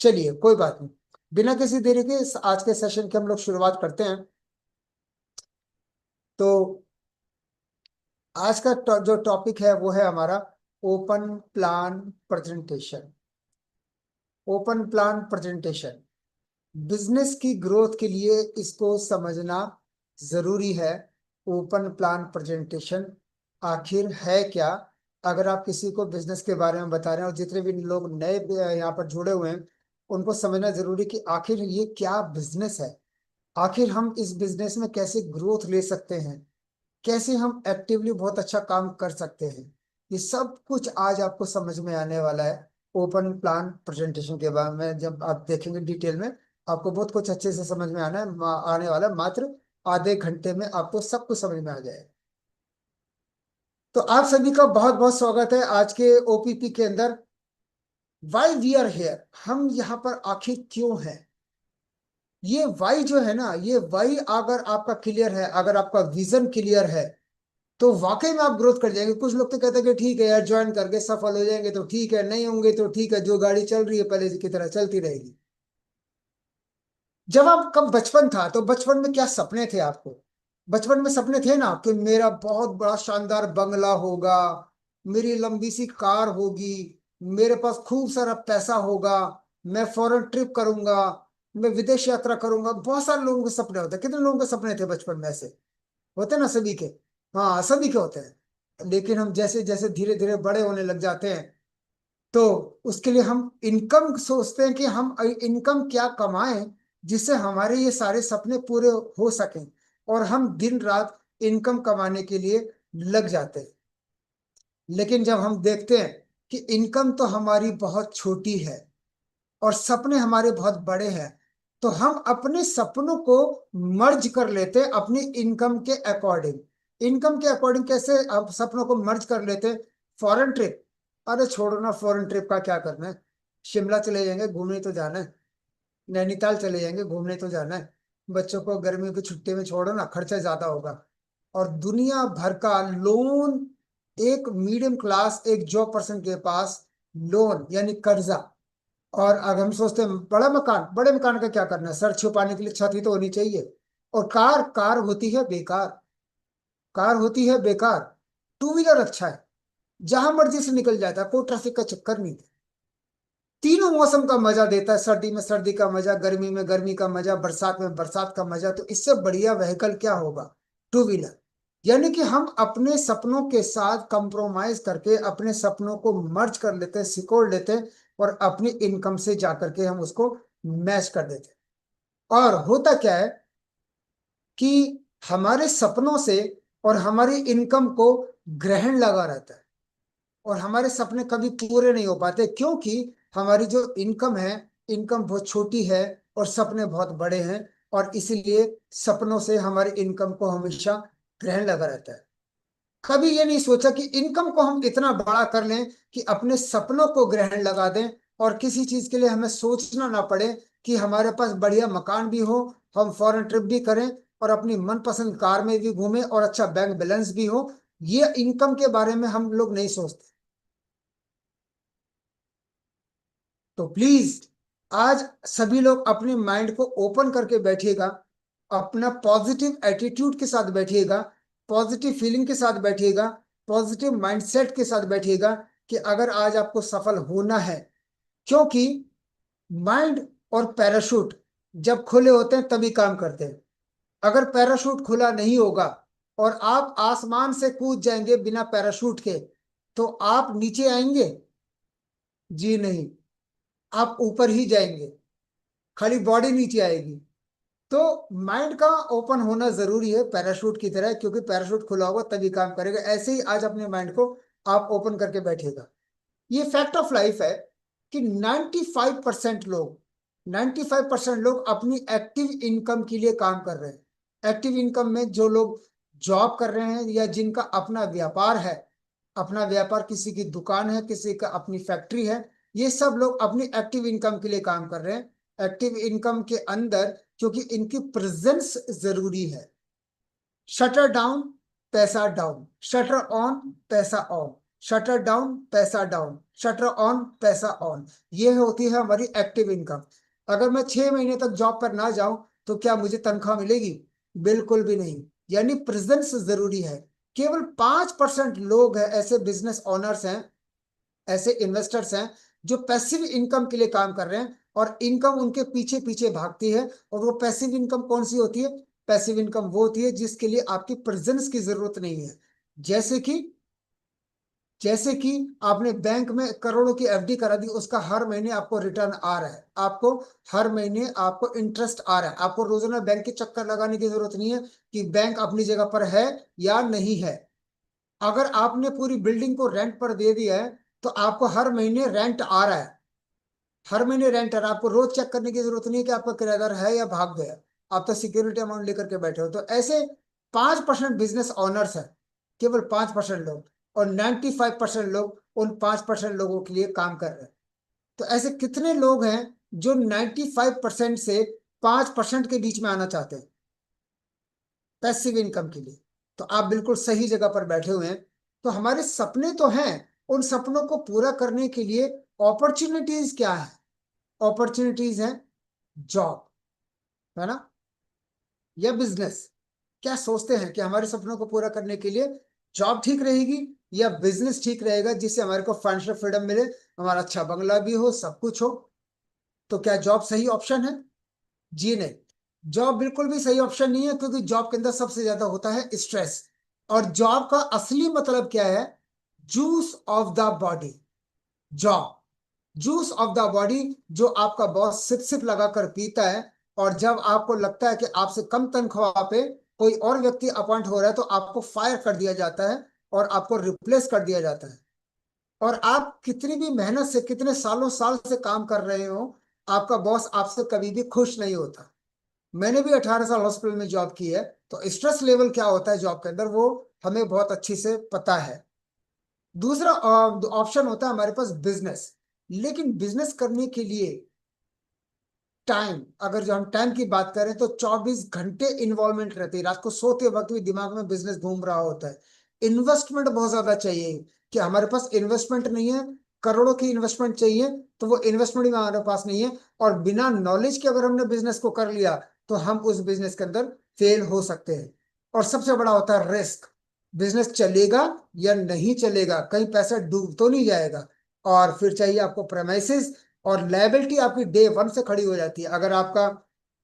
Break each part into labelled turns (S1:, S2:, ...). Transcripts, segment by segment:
S1: चलिए कोई बात नहीं, बिना किसी देरी के आज के सेशन की हम लोग शुरुआत करते हैं। तो आज का जो टॉपिक है वो है हमारा open plan presentation. Open plan presentation business की ग्रोथ के लिए इसको समझना जरूरी है। ओपन प्लान प्रेजेंटेशन आखिर है क्या? अगर आप किसी को बिजनेस के बारे में बता रहे हैं और जितने भी लोग नए यहाँ पर जुड़े हुए हैं उनको समझना जरूरी कि आखिर ये क्या बिजनेस है, आखिर हम इस बिजनेस में कैसे ग्रोथ ले सकते हैं, कैसे हम एक्टिवली बहुत अच्छा काम कर सकते हैं। ये सब कुछ आज आपको समझ में आने वाला है। ओपन प्लान प्रेजेंटेशन के बारे में जब आप देखेंगे डिटेल में, आपको बहुत कुछ अच्छे से समझ में आने वाला है। मात्र आधे घंटे में आपको सब कुछ समझ में आ जाएगा। तो आप सभी का बहुत बहुत स्वागत है आज के ओपीपी के अंदर। वाई वी आर हेयर, हम यहाँ पर आखिर क्यों हैं? ये वाई जो है ना, ये वाई अगर आपका क्लियर है, अगर आपका विजन क्लियर है, तो वाकई में आप ग्रोथ कर जाएंगे। कुछ लोग तो कहते हैं कि ठीक है यार, ज्वाइन करके सफल हो जाएंगे तो ठीक है, नहीं होंगे तो ठीक है, जो गाड़ी चल रही है पहले की तरह चलती रहेगी। जब आप कब बचपन था तो बचपन में क्या सपने थे आपको? बचपन में सपने थे ना कि मेरा बहुत बड़ा शानदार बंगला होगा, मेरी लंबी सी कार होगी, मेरे पास खूब सारा पैसा होगा, मैं फॉरेन ट्रिप करूंगा, मैं विदेश यात्रा करूंगा। बहुत सारे लोगों के सपने होते हैं। कितने लोगों के सपने थे बचपन में ऐसे? होते ना सभी के। हाँ, सभी के होते हैं। लेकिन हम जैसे जैसे धीरे धीरे बड़े होने लग जाते हैं तो उसके लिए हम इनकम सोचते हैं कि हम इनकम क्या कमाएं जिससे हमारे ये सारे सपने पूरे हो सकें, और हम दिन रात इनकम कमाने के लिए लग जाते हैं। लेकिन जब हम देखते हैं कि इनकम तो हमारी बहुत छोटी है और सपने हमारे बहुत बड़े हैं, तो हम अपने सपनों को मर्ज कर लेते हैं अपनी इनकम के अकॉर्डिंग। इनकम के अकॉर्डिंग कैसे अब सपनों को मर्ज कर लेते हैं? फॉरेन ट्रिप, अरे छोड़ो ना, फॉरेन ट्रिप का क्या करना है? शिमला चले जाएंगे, घूमने तो जाना है। नैनीताल चले जाएंगे, घूमने तो जाना है। बच्चों को गर्मियों की छुट्टी में छोड़ो ना, खर्चा ज्यादा होगा। और दुनिया भर का लोन, एक मीडियम क्लास एक जॉब पर्सन के पास लोन यानी कर्जा। और अगर हम सोचते हैं बड़ा मकान, बड़े मकान का क्या करना है? सर छुपाने के लिए छत ही तो होनी चाहिए। और कार, कार होती है बेकार, कार होती है बेकार। टू व्हीलर अच्छा है, जहां मर्जी से निकल जाता है, कोई ट्रैफिक का चक्कर नहीं। तीनों मौसम का मजा देता है, सर्दी में सर्दी का मजा, गर्मी में गर्मी का मजा, बरसात में बरसात का मजा। तो इससे बढ़िया व्हीकल क्या होगा? Two wheeler. यानी कि हम अपने सपनों के साथ कंप्रोमाइज करके अपने सपनों को मर्ज कर लेते हैं, सिकोड़ लेते हैं, और अपनी इनकम से जाकर के हम उसको मैच कर देते हैं। और होता क्या है कि हमारे सपनों से और हमारी इनकम को ग्रहण लगा रहता है, और हमारे सपने कभी पूरे नहीं हो पाते क्योंकि हमारी जो इनकम है, इनकम बहुत छोटी है और सपने बहुत बड़े हैं। और इसीलिए सपनों से हमारी इनकम को हमेशा ग्रहण लगा रहता है। कभी ये नहीं सोचा कि इनकम को हम इतना बड़ा कर लें कि अपने सपनों को ग्रहण लगा दें, और किसी चीज के लिए हमें सोचना ना पड़े कि हमारे पास बढ़िया मकान भी हो, हम फॉरेन ट्रिप भी करें, और अपनी मनपसंद कार में भी घूमें, और अच्छा बैंक बैलेंस भी हो। ये इनकम के बारे में हम लोग नहीं सोचते। तो प्लीज आज सभी लोग अपने माइंड को ओपन करके बैठिएगा, अपना पॉजिटिव एटीट्यूड के साथ बैठिएगा, पॉजिटिव फीलिंग के साथ बैठिएगा, पॉजिटिव माइंडसेट के साथ बैठिएगा कि अगर आज आपको सफल होना है। क्योंकि माइंड और पैराशूट जब खुले होते हैं तभी काम करते हैं। अगर पैराशूट खुला नहीं होगा और आप आसमान से कूद जाएंगे बिना पैराशूट के, तो आप नीचे आएंगे? जी नहीं, आप ऊपर ही जाएंगे, खाली बॉडी नीचे आएगी। तो माइंड का ओपन होना जरूरी है पैराशूट की तरह, क्योंकि पैराशूट खुला होगा तभी काम करेगा। ऐसे ही आज अपने माइंड को आप ओपन करके बैठेगा। ये फैक्ट ऑफ लाइफ है कि 95% लोग, 95% लोग अपनी एक्टिव इनकम के लिए काम कर रहे हैं। एक्टिव इनकम में जो लोग जॉब कर रहे हैं या जिनका अपना व्यापार है, अपना व्यापार, किसी की दुकान है, किसी का अपनी फैक्ट्री है, ये सब लोग अपनी एक्टिव इनकम के लिए काम कर रहे हैं। एक्टिव इनकम के अंदर क्योंकि इनकी प्रेजेंस जरूरी है। शटर डाउन, पैसा डाउन, शटर ऑन, पैसा ऑन। शटर डाउन पैसा डाउन, शटर ऑन पैसा ऑन। ये होती है हमारी एक्टिव इनकम। अगर मैं 6 महीने तक जॉब पर ना जाऊं तो क्या मुझे तनख्वाह मिलेगी? बिल्कुल भी नहीं। यानी प्रेजेंस जरूरी है। केवल 5% लोग हैं, ऐसे बिजनेस ओनर्स हैं, ऐसे इन्वेस्टर्स हैं जो पैसिव इनकम के लिए काम कर रहे हैं और इनकम उनके पीछे पीछे भागती है। और वो पैसिव इनकम कौन सी होती है? पैसिव इनकम वो होती है जिसके लिए आपकी प्रेजेंस की जरूरत नहीं है। जैसे कि जैसे कि आपने बैंक में करोड़ों की एफडी करा दी, उसका हर महीने आपको रिटर्न आ रहा है, आपको हर महीने आपको इंटरेस्ट आ रहा है, आपको रोजाना बैंक के चक्कर लगाने की जरूरत नहीं है कि बैंक अपनी जगह पर है या नहीं है। अगर आपने पूरी बिल्डिंग को रेंट पर दे दिया है तो आपको हर महीने रेंट आ रहा है, हर महीने रेंट आ रहा है। आपको रोज चेक करने की जरूरत नहीं है कि आपका किराएदार है या भाग गया। आप तो सिक्योरिटी अमाउंट लेकर के बैठे हो। तो ऐसे 5% बिजनेस ओनर्स है, केवल 5% लोग, और 95% लोग उन 5% लोगों के लिए काम कर रहे हैं। तो ऐसे कितने लोग हैं जो 95% से 5% के बीच में आना चाहते हैं पैसिव इनकम के लिए? तो आप बिल्कुल सही जगह पर बैठे हुए हैं। तो हमारे सपने तो हैं, उन सपनों को पूरा करने के लिए अपॉर्चुनिटीज क्या है? अपॉर्चुनिटीज है जॉब, है ना, या बिजनेस। क्या सोचते हैं कि हमारे सपनों को पूरा करने के लिए जॉब ठीक रहेगी या बिजनेस ठीक रहेगा, जिससे हमारे को फाइनेंशियल फ्रीडम मिले, हमारा अच्छा बंगला भी हो, सब कुछ हो? तो क्या जॉब सही ऑप्शन है? जी नहीं, जॉब बिल्कुल भी सही ऑप्शन नहीं है, क्योंकि जॉब के अंदर सबसे ज्यादा होता है स्ट्रेस। और जॉब का असली मतलब क्या है? Juice of the body. Job juice of the body, जो आपका बॉस सिप सिप लगाकर पीता है। और जब आपको लगता है कि आपसे कम तनख्वाह पे कोई और व्यक्ति अपॉइंट हो रहा है तो आपको फायर कर दिया जाता है और आपको रिप्लेस कर दिया जाता है। और आप कितनी भी मेहनत से, कितने सालों साल से काम कर रहे हो, आपका बॉस आपसे कभी भी खुश नहीं होता। मैंने भी 18 साल हॉस्पिटल में जॉब की है, तो स्ट्रेस लेवल क्या होता है जॉब के अंदर वो हमें बहुत अच्छी से पता है। दूसरा ऑप्शन होता है हमारे पास बिजनेस। लेकिन बिजनेस करने के लिए टाइम, अगर जो हम टाइम की बात करें तो 24 घंटे इन्वॉल्वमेंट रहती है। रात को सोते वक्त भी दिमाग में बिजनेस घूम रहा होता है। इन्वेस्टमेंट बहुत ज्यादा चाहिए, कि हमारे पास इन्वेस्टमेंट नहीं है, करोड़ों की इन्वेस्टमेंट चाहिए, तो वो इन्वेस्टमेंट भी हमारे पास नहीं है। और बिना नॉलेज के अगर हमने बिजनेस को कर लिया तो हम उस बिजनेस के अंदर फेल हो सकते हैं। और सबसे बड़ा होता है रिस्क। बिजनेस चलेगा या नहीं चलेगा, कहीं पैसा डूब तो नहीं जाएगा। और फिर चाहिए आपको प्रेमाइसिस, और लायबिलिटी आपकी डे वन से खड़ी हो जाती है। अगर आपका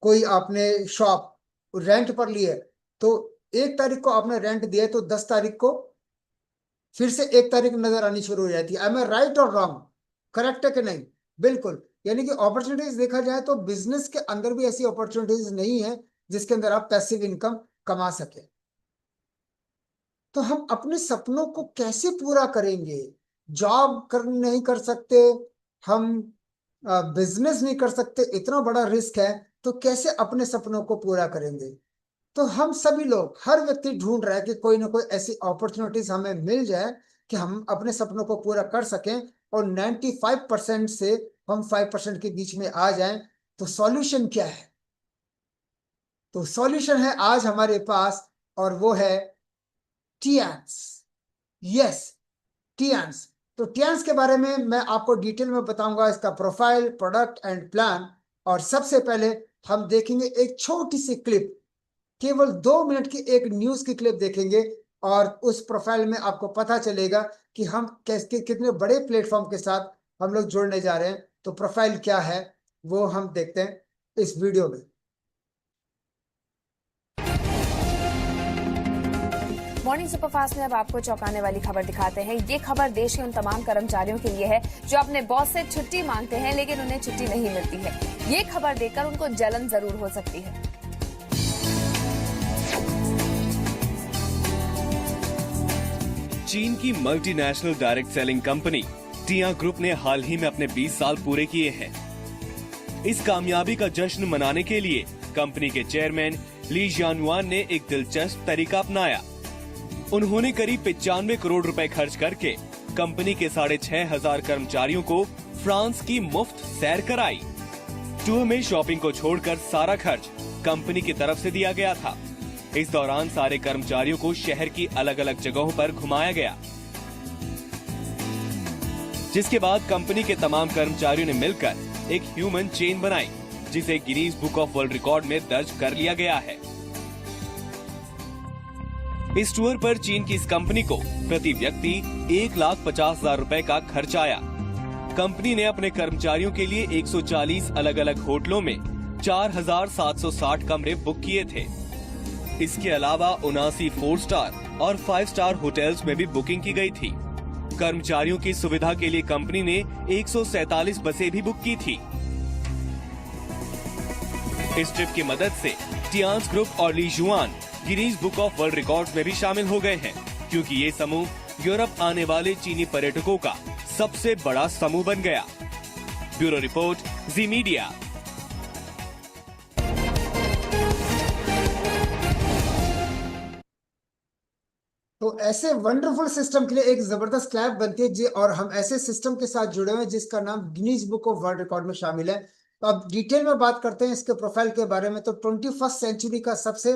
S1: कोई, आपने शॉप रेंट पर ली है, तो 1 तारीख को आपने रेंट दिया है तो 10 तारीख को फिर से 1 तारीख नजर आनी शुरू हो जाती है। आई एम राइट और रॉन्ग? करेक्ट है कि नहीं? बिल्कुल। यानी कि अपॉर्चुनिटीज देखा जाए तो बिजनेस के अंदर भी ऐसी अपॉर्चुनिटीज नहीं है जिसके अंदर आप पैसिव इनकम कमा सके। तो हम अपने सपनों को कैसे पूरा करेंगे? जॉब कर नहीं कर सकते, हम बिजनेस नहीं कर सकते, इतना बड़ा रिस्क है, तो कैसे अपने सपनों को पूरा करेंगे? तो हम सभी लोग, हर व्यक्ति ढूंढ रहा है कि कोई ना कोई ऐसी अपॉर्चुनिटीज हमें मिल जाए कि हम अपने सपनों को पूरा कर सकें, और 95% से हम 5% के बीच में आ जाएं। तो सॉल्यूशन क्या है? तो सॉल्यूशन है आज हमारे पास, और वो है टियान्स। यस, टियान्स। तो टियान्स के बारे में मैं आपको डिटेल में बताऊंगा, इसका प्रोफाइल, प्रोडक्ट एंड प्लान। और सबसे पहले हम देखेंगे एक छोटी सी क्लिप, केवल 2 मिनट की एक न्यूज की क्लिप देखेंगे। और उस प्रोफाइल में आपको पता चलेगा कि हम कैसे, कितने बड़े प्लेटफॉर्म के साथ हम लोग जुड़ने जा रहे हैं। तो प्रोफाइल क्या है वो हम देखते हैं इस वीडियो में।
S2: मॉर्निंग सुपरफास्ट में अब आपको चौंकाने वाली खबर दिखाते हैं। ये खबर देश के उन तमाम कर्मचारियों के लिए है जो अपने बॉस से छुट्टी मांगते हैं लेकिन उन्हें छुट्टी नहीं मिलती है। ये खबर देखकर उनको जलन जरूर हो सकती है।
S3: चीन की मल्टीनेशनल डायरेक्ट सेलिंग कंपनी टिया ग्रुप ने हाल ही में अपने 20 साल पूरे किए हैं। इस कामयाबी का जश्न मनाने के लिए कंपनी के चेयरमैन ली जियानुआन ने एक दिलचस्प तरीका अपनाया। उन्होंने करीब 95 करोड़ रुपए खर्च करके कंपनी के 6,500 कर्मचारियों को फ्रांस की मुफ्त सैर कराई। टूर में शॉपिंग को छोड़कर सारा खर्च कंपनी की तरफ से दिया गया था। इस दौरान सारे कर्मचारियों को शहर की अलग अलग जगहों पर घुमाया गया। जिसके बाद कंपनी के तमाम कर्मचारियों ने मिलकर एक ह्यूमन चेन बनाई, जिसे Guinness book of world record में दर्ज कर लिया गया है। इस टूर पर चीन की इस कंपनी को प्रति व्यक्ति 1,50,000 रुपए का खर्च आया। कंपनी ने अपने कर्मचारियों के लिए 140 अलग अलग होटलों में 4,760 कमरे बुक किए थे। इसके अलावा 79 4 स्टार और 5 स्टार होटल्स में भी बुकिंग की गई थी। कर्मचारियों की सुविधा के लिए कंपनी ने 147 बसें भी बुक की थी। इस ट्रिप की मदद से टियांस ग्रुप और ली जुआन Guinness book of world records में भी शामिल हो गए हैं, क्योंकि ये समूह यूरोप आने वाले चीनी पर्यटकों का सबसे बड़ा समूह बन गया। ब्यूरो रिपोर्ट, जी मीडिया।
S1: तो ऐसे वंडरफुल सिस्टम के लिए एक जबरदस्त क्लैप बनती है जी, और हम ऐसे सिस्टम के साथ जुड़े हुए हैं जिसका नाम Guinness book of world record में शामिल है। तो अब डिटेल में बात करते हैं इसके प्रोफाइल के बारे में। तो 21st सेंचुरी का सबसे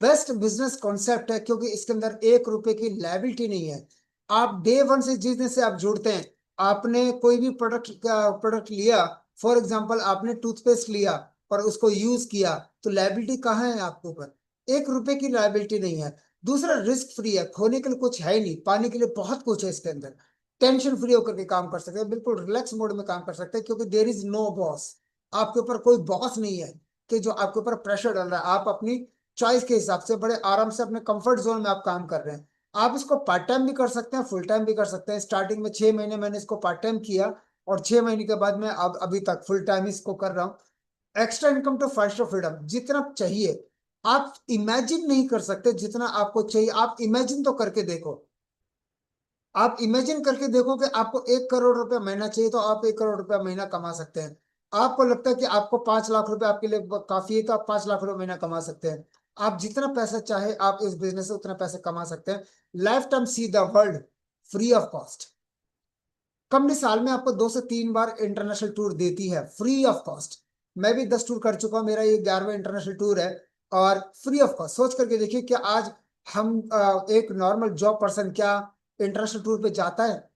S1: बेस्ट बिजनेस कॉन्सेप्ट है, क्योंकि इसके अंदर 1 रुपए की लायबिलिटी नहीं है। आप डे वन से जिस दिन से आप जुड़ते हैं, आपने कोई भी प्रोडक्ट लिया, फॉर एग्जाम्पल आपने टूथपेस्ट लिया और उसको यूज किया, तो लायबिलिटी कहाँ है आपके ऊपर? 1 रुपए की लायबिलिटी नहीं है। दूसरा, रिस्क फ्री है, खोने के लिए कुछ है ही नहीं, पाने के लिए बहुत कुछ है इसके अंदर। टेंशन फ्री होकर के काम कर सकते हैं, बिल्कुल रिलैक्स मोड में काम कर सकते हैं, क्योंकि देयर इज नो बॉस। आपके ऊपर कोई बॉस नहीं है कि जो आपके ऊपर प्रेशर डाल रहा है। आप अपनी चॉइस के हिसाब से बड़े आराम से अपने कंफर्ट जोन में आप काम कर रहे हैं। आप इसको पार्ट टाइम भी कर सकते हैं, फुल टाइम भी कर सकते हैं। स्टार्टिंग में 6 महीने मैंने इसको पार्ट टाइम किया, और 6 महीने के बाद मैं अब अभी तक फुल टाइम इसको कर रहा हूँ। Extra income to five star freedom, जितना चाहिए आप इमेजिन नहीं कर सकते जितना आपको चाहिए। आप इमेजिन तो करके देखो, आप इमेजिन करके देखो कि आपको 1 करोड़ रुपया महीना चाहिए, तो आप 1 करोड़ रुपया महीना कमा सकते हैं। आपको लगता है कि आपको 5 लाख रुपए आपके लिए काफी है, तो आप 5 लाख रुपए महीना कमा सकते हैं। आप जितना पैसा चाहे आप इस बिजनेस से उतना पैसा कमा सकते हैं। Life time see the world free of cost. Company साल में आपको 2 से 3 बार इंटरनेशनल टूर देती है, फ्री ऑफ कॉस्ट। मैं भी 10 टूर कर चुका हूं, मेरा ये 11वां इंटरनेशनल टूर है, और फ्री ऑफ कॉस्ट। सोच करके देखिए कि आज हम एक नॉर्मल जॉब पर्सन क्या इंटरनेशनल टूर पे जाता है?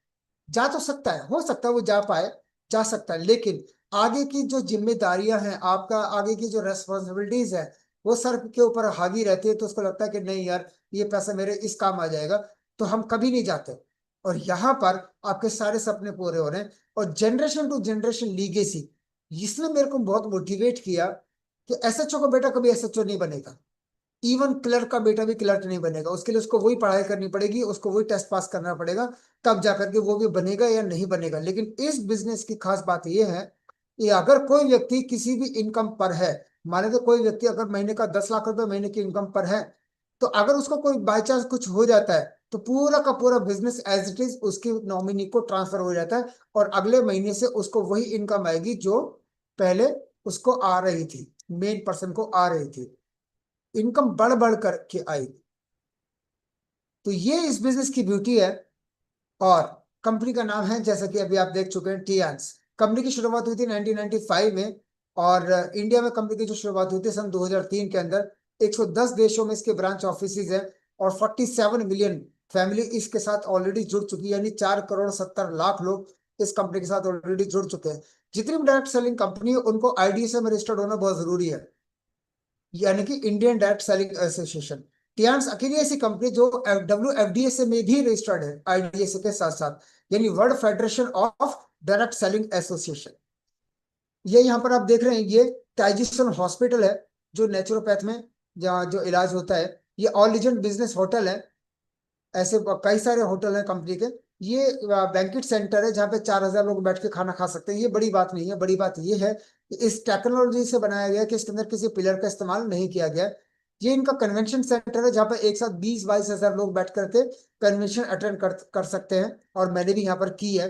S1: जा तो सकता है, हो सकता है वो जा पाए, जा सकता है, लेकिन आगे की जो जिम्मेदारियां हैं, आपका आगे की जो रेस्पॉन्सिबिलिटीज है, वो सर के ऊपर हावी रहती है। तो उसको लगता है कि नहीं यार, ये पैसा मेरे इस काम आ जाएगा, तो हम कभी नहीं जाते। और यहाँ पर आपके सारे सपने पूरे हो रहे हैं। और जनरेशन टू जनरेशन लीगेसी, इसने मेरे को बहुत मोटिवेट किया कि एसएचओ का बेटा कभी एसएचओ नहीं बनेगा। इवन क्लर्क का बेटा भी क्लर्क नहीं बनेगा। उसके लिए उसको वही पढ़ाई करनी पड़ेगी, उसको वही टेस्ट पास करना पड़ेगा, तब जाकर के वो भी बनेगा या नहीं बनेगा। लेकिन इस बिजनेस की खास बात यह है कि अगर कोई व्यक्ति किसी भी इनकम पर है, माने तो कोई व्यक्ति अगर महीने का 10 लाख रुपए महीने की इनकम पर है, तो अगर उसको कोई बाई चांस कुछ हो जाता है, तो पूरा का पूरा बिजनेस एज इट इज उसकी नॉमिनी को ट्रांसफर हो जाता है, और अगले महीने से उसको वही इनकम आएगी जो पहले उसको आ रही थी, मेन पर्सन को आ रही थी। इनकम बढ़ बढ़ करके आई। तो ये इस बिजनेस की ब्यूटी है। और कंपनी का नाम है, जैसा कि अभी आप देख चुके हैं, टियांस। कंपनी की शुरुआत हुई थी 1995 में, और इंडिया में कंपनी की जो शुरुआत हुई थी सन 2003 के अंदर। 110 देशों में इसके ब्रांच ऑफिसेज है, और 47 मिलियन फैमिली इसके साथ ऑलरेडी जुड़ चुकी है, यानी 4,70,00,000 लोग इस कंपनी के साथ ऑलरेडी जुड़ चुके हैं। जितनी भी डायरेक्ट सेलिंग कंपनी है उनको आईडीएसए में रजिस्टर्ड होना बहुत जरूरी है, यानी कि Indian direct selling association. Tiens अकेली ऐसी कंपनी जो WFDA में भी रजिस्टर्ड है, आईडीएसए के साथ साथ, यानी world federation of direct selling association. ये यहाँ पर आप देख रहे हैं, ये टाइजिसन हॉस्पिटल है जो नेचुरोपैथ में जहाँ जो इलाज होता है। ये ऑल लीजेंड बिजनेस होटल है। ऐसे कई सारे होटल हैं कंपनी के। ये बैंकेट सेंटर है जहाँ पे 4,000 लोग बैठ के खाना खा सकते हैं। ये बड़ी बात नहीं है, बड़ी बात ये है कि इस टेक्नोलॉजी से बनाया गया है कि इसके अंदर किसी पिलर का इस्तेमाल नहीं किया गया है। ये इनका कन्वेंशन सेंटर है जहाँ पे एक साथ 20-22 हजार लोग बैठ करके कन्वेंशन अटेंड कर सकते हैं, और मैंने भी यहाँ पर की है।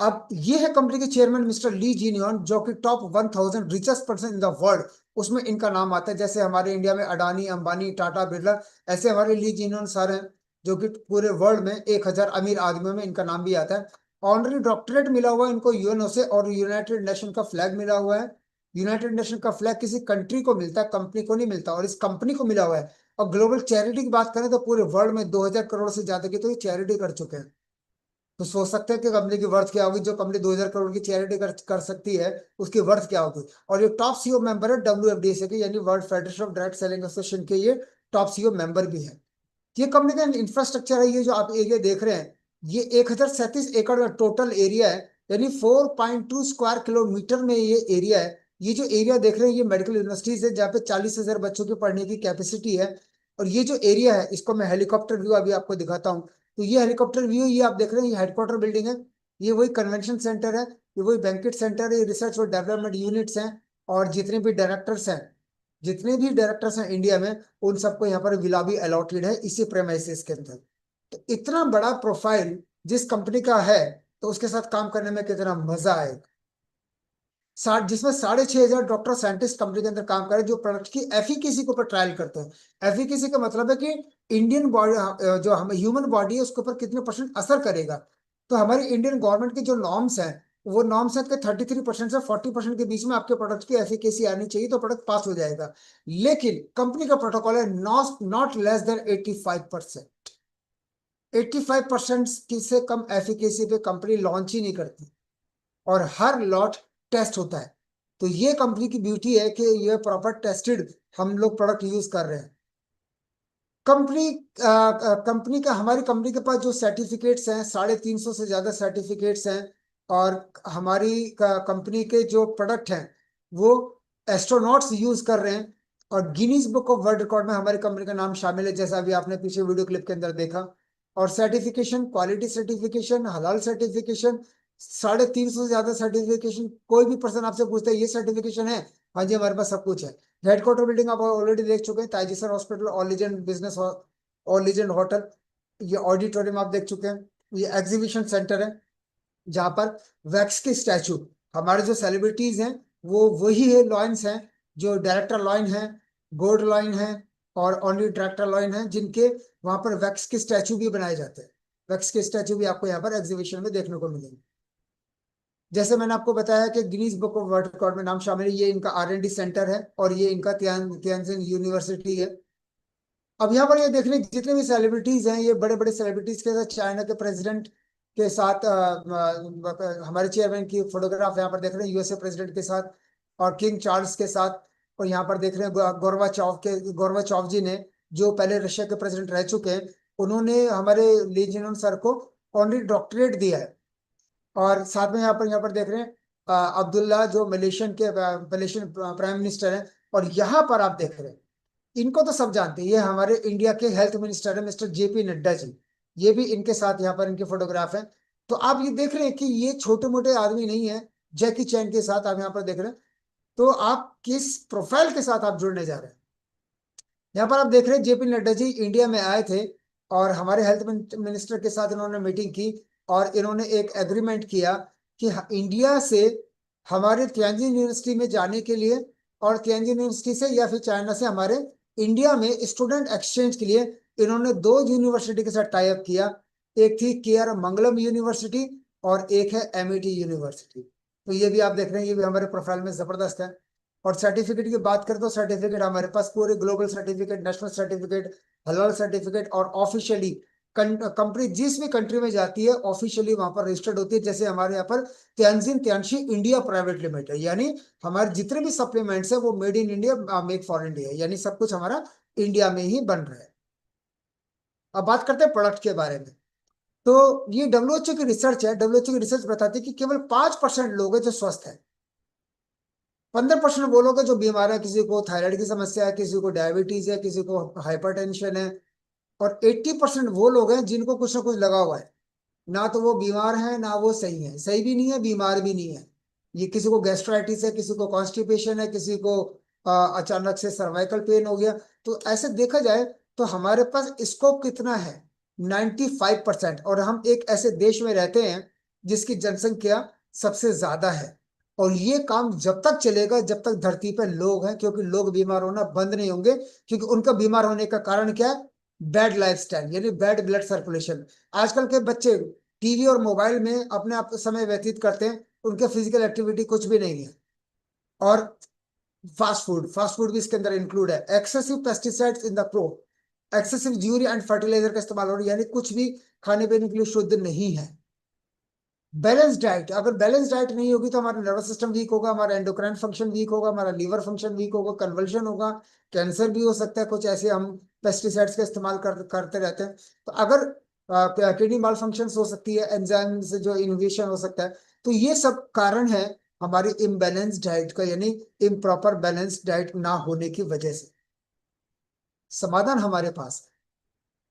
S1: अब ये है कंपनी के चेयरमैन मिस्टर ली जीनियन, जो कि top 1000 richest person in the world, उसमें इनका नाम आता है। जैसे हमारे इंडिया में अडानी, अंबानी, टाटा, बिरला, ऐसे हमारे ली जीनियन सर हैं, जो कि पूरे वर्ल्ड में 1,000 अमीर आदमियों में इनका नाम भी आता है। ऑनरी डॉक्टरेट मिला हुआ है इनको यूएनओ से, और यूनाइटेड नेशन का फ्लैग मिला हुआ है। यूनाइटेड नेशन का फ्लैग किसी कंट्री को मिलता है, कंपनी को नहीं मिलता, और इस कंपनी को मिला हुआ है। और ग्लोबल चैरिटी की बात करें तो पूरे वर्ल्ड में 2,000 करोड़ से ज्यादा की तो ये चैरिटी कर चुके हैं। तो सोच सकते हैं कि कंपनी की वर्थ क्या होगी। जो कंपनी 2000 करोड़ की चैरिटी कर सकती है, उसकी वर्थ क्या होगी। और ये टॉप सीईओ मेंबर है WFDA के, यानी world federation of direct selling association के, ये टॉप सीईओ मेंबर भी है। ये कंपनी का इंफ्रास्ट्रक्चर है। ये जो आप एरिया देख रहे हैं, ये 1037 एकड़ का टोटल एरिया है, यानी 4.2 स्क्वायर किलोमीटर में ये एरिया है। ये जो एरिया देख रहे हैं, ये मेडिकल यूनिवर्सिटीज है, जहाँ पे 40,000 बच्चों की पढ़ने की कैपेसिटी है। और ये जो एरिया है, इसको मैं हेलीकॉप्टर व्यू अभी आपको दिखाता हूँ। तो ये हेलीकॉप्टर व्यू, ये आप देख रहे हैं, ये हेडक्वार्टर बिल्डिंग है। ये वही कन्वेंशन सेंटर है, ये वही बैंकेट सेंटर है, रिसर्च और डेवलपमेंट यूनिट्स हैं। और जितने भी डायरेक्टर्स हैं इंडिया में, उन सबको यहाँ पर विला भी अलॉटेड है इसी प्रेमाइसिस के अंदर। तो इतना बड़ा प्रोफाइल जिस कंपनी का है, तो उसके साथ काम करने में कितना मजा आएगा। जिसमें 6,500 डॉक्टर साइंटिस्ट कंपनी के अंदर काम कर रहे हैं, जो प्रोडक्ट की एफिकेसी के ऊपर ट्रायल करते हैं। एफिकेसी का मतलब है कि इंडियन बॉडी, जो हम ह्यूमन बॉडी है, उसके ऊपर कितने परसेंट असर करेगा। तो हमारी इंडियन गवर्नमेंट की जो नॉर्म्स हैं, वो नॉर्म्स है कि 33% से 40% के बीच में आपके प्रोडक्ट की एफिकेसी आनी चाहिए, तो प्रोडक्ट पास हो जाएगा। लेकिन कंपनी का प्रोटोकॉल है नॉट लेस देन 85%। 85% से कम एफिकेसी पे कंपनी लॉन्च ही नहीं करती, और हर लॉट टेस्ट होता है। तो ये कंपनी की ब्यूटी है कि ये प्रॉपर टेस्टेड हम लोग प्रोडक्ट यूज कर रहे हैं। कंपनी कंपनी का हमारी कंपनी के पास जो सर्टिफिकेट्स हैं, 350 से ज्यादा सर्टिफिकेट्स हैं। और हमारी कंपनी के जो प्रोडक्ट हैं, वो एस्ट्रोनॉट्स यूज कर रहे हैं। और Guinness book of world record में हमारी कंपनी का नाम शामिल है, जैसा अभी आपने पीछे वीडियो क्लिप के अंदर देखा। और सर्टिफिकेशन, क्वालिटी सर्टिफिकेशन, हलाल सर्टिफिकेशन, 350 से ज्यादा सर्टिफिकेशन। कोई भी पर्सन आपसे पूछता है ये सर्टिफिकेशन है, हाँ जी हमारे पास सब कुछ है। हेडक्वार्टर बिल्डिंग आप ऑलरेडी देख चुके हैं, ताजिसर hospital, all legend business, all legend hotel. ये ऑडिटोरियम आप देख चुके हैं। ये एग्जीबिशन सेंटर है, जहाँ पर वैक्स के स्टैचू, हमारे जो सेलिब्रिटीज हैं, वो वही है लॉयंस हैं, जो डायरेक्टर लॉयन है, गोल्ड लॉयन है, और ओनली डायरेक्टर लॉयन है, जिनके वहां पर वैक्स के स्टैचू भी बनाए जाते हैं। वैक्स के स्टैचू भी आपको यहाँ पर एग्जीबिशन में देखने को मिलेंगे। जैसे मैंने आपको बताया कि Guinness book of world record में नाम शामिल है, ये इनका R&D सेंटर है, और ये इनका तियानजिन यूनिवर्सिटी है। अब यहाँ पर ये देख रहे हैं, जितने भी सेलिब्रिटीज हैं, ये बड़े बड़े सेलिब्रिटीज के साथ, चाइना के प्रेसिडेंट के साथ, हमारे चेयरमैन की फोटोग्राफ यहाँ पर देख रहे हैं, USA प्रेसिडेंट के साथ, और किंग चार्ल्स के साथ। और यहाँ पर देख रहे हैं गोरबाचौफ जी ने, जो पहले रशिया के प्रेसिडेंट रह चुके हैं, उन्होंने हमारे ली जिनोन सर को ऑनरी डॉक्टरेट दिया है। और साथ में यहाँ पर देख रहे हैं अब्दुल्ला, जो मलेशियन प्राइम मिनिस्टर हैं। और यहाँ पर आप देख रहे हैं, इनको तो सब जानते हैं, ये हमारे इंडिया के हेल्थ मिनिस्टर है, मिस्टर JP नड्डा जी। ये भी इनके साथ यहाँ पर इनके फोटोग्राफ है। तो आप ये देख रहे हैं कि ये छोटे मोटे आदमी नहीं है। जैकी चैन के साथ आप यहाँ पर देख रहे हैं। तो आप किस प्रोफाइल के साथ आप जुड़ने जा रहे हैं। यहाँ पर आप देख रहे हैं, JP नड्डा जी इंडिया में आए थे, और हमारे हेल्थ मिनिस्टर के साथ इन्होंने मीटिंग की, और इन्होंने एक एग्रीमेंट किया कि इंडिया से हमारे तियानजिन यूनिवर्सिटी में जाने के लिए, और तियानजिन यूनिवर्सिटी से या फिर चाइना से हमारे इंडिया में स्टूडेंट एक्सचेंज के लिए इन्होंने 2 यूनिवर्सिटी के साथ टाई अप किया। एक थी KR मंगलम यूनिवर्सिटी, और एक है MIT यूनिवर्सिटी। तो ये भी आप देख रहे हैं, ये भी हमारे प्रोफाइल में जबरदस्त है। और सर्टिफिकेट की बात करें, तो सर्टिफिकेट हमारे पास पूरे ग्लोबल सर्टिफिकेट, नेशनल सर्टिफिकेट, हलाल सर्टिफिकेट, और ऑफिशियली कंपनी जिस भी कंट्री में जाती है, ऑफिशियली वहां पर रजिस्टर्ड होती है। जैसे हमारे यहाँ पर तियानशी इंडिया प्राइवेट लिमिटेड, यानी हमारे जितने भी सप्लीमेंट्स है, वो made in India, make for India, यानी सब कुछ हमारा इंडिया में ही बन रहा है। अब बात करते हैं प्रोडक्ट के बारे में। तो ये WHO की रिसर्च है। WHO की रिसर्च बताती है कि केवल 5% लोग हैं जो स्वस्थ है। 15% वो लोग हैं जो बीमार है, किसी को थायराइड की समस्या है, किसी को डायबिटीज है, किसी को हाइपरटेंशन है। और 80% वो लोग हैं जिनको कुछ ना कुछ लगा हुआ है। ना तो वो बीमार है, ना वो सही है, सही भी नहीं है, बीमार भी नहीं है। ये किसी को गैस्ट्राइटिस है, किसी को कॉन्स्टिपेशन है, किसी को अचानक से सर्वाइकल पेन हो गया। तो ऐसे देखा जाए तो हमारे पास स्कोप कितना है, 95%। और हम एक ऐसे देश में रहते हैं जिसकी जनसंख्या सबसे ज्यादा है। और ये काम जब तक चलेगा जब तक धरती पर लोग हैं, क्योंकि लोग बीमार होना बंद नहीं होंगे। क्योंकि उनका बीमार होने का कारण क्या है, बैड लाइफस्टाइल, यानी बैड ब्लड सर्कुलेशन। आजकल के बच्चे टीवी और मोबाइल में अपने आप समय व्यतीत करते हैं, उनके फिजिकल एक्टिविटी कुछ भी नहीं है। और फास्ट फूड भी इसके अंदर इंक्लूड है। Excessive pesticides in the crop, excessive urea and fertiliser का इस्तेमाल हो रहा है, यानी कुछ भी खाने पीने के लिए शुद्ध नहीं है। बैलेंस डाइट, अगर बैलेंस डाइट नहीं होगी तो हमारा नर्वस सिस्टम वीक होगा, हमारा एंडोक्राइन फंक्शन वीक होगा, हमारा लीवर फंक्शन वीक होगा, कन्वल्शन होगा, कैंसर भी हो सकता है। कुछ ऐसे हम पेस्टिसाइड्स का इस्तेमाल करते रहते हैं। तो अगर किडनी माल फंक्शन हो सकती है, एंजाइम से जो इन्वेशन हो सकता है। तो ये सब कारण है हमारी इम्बैलेंस डाइट का, यानी इम्प्रॉपर बैलेंस डाइट ना होने की वजह से। समाधान हमारे पास है,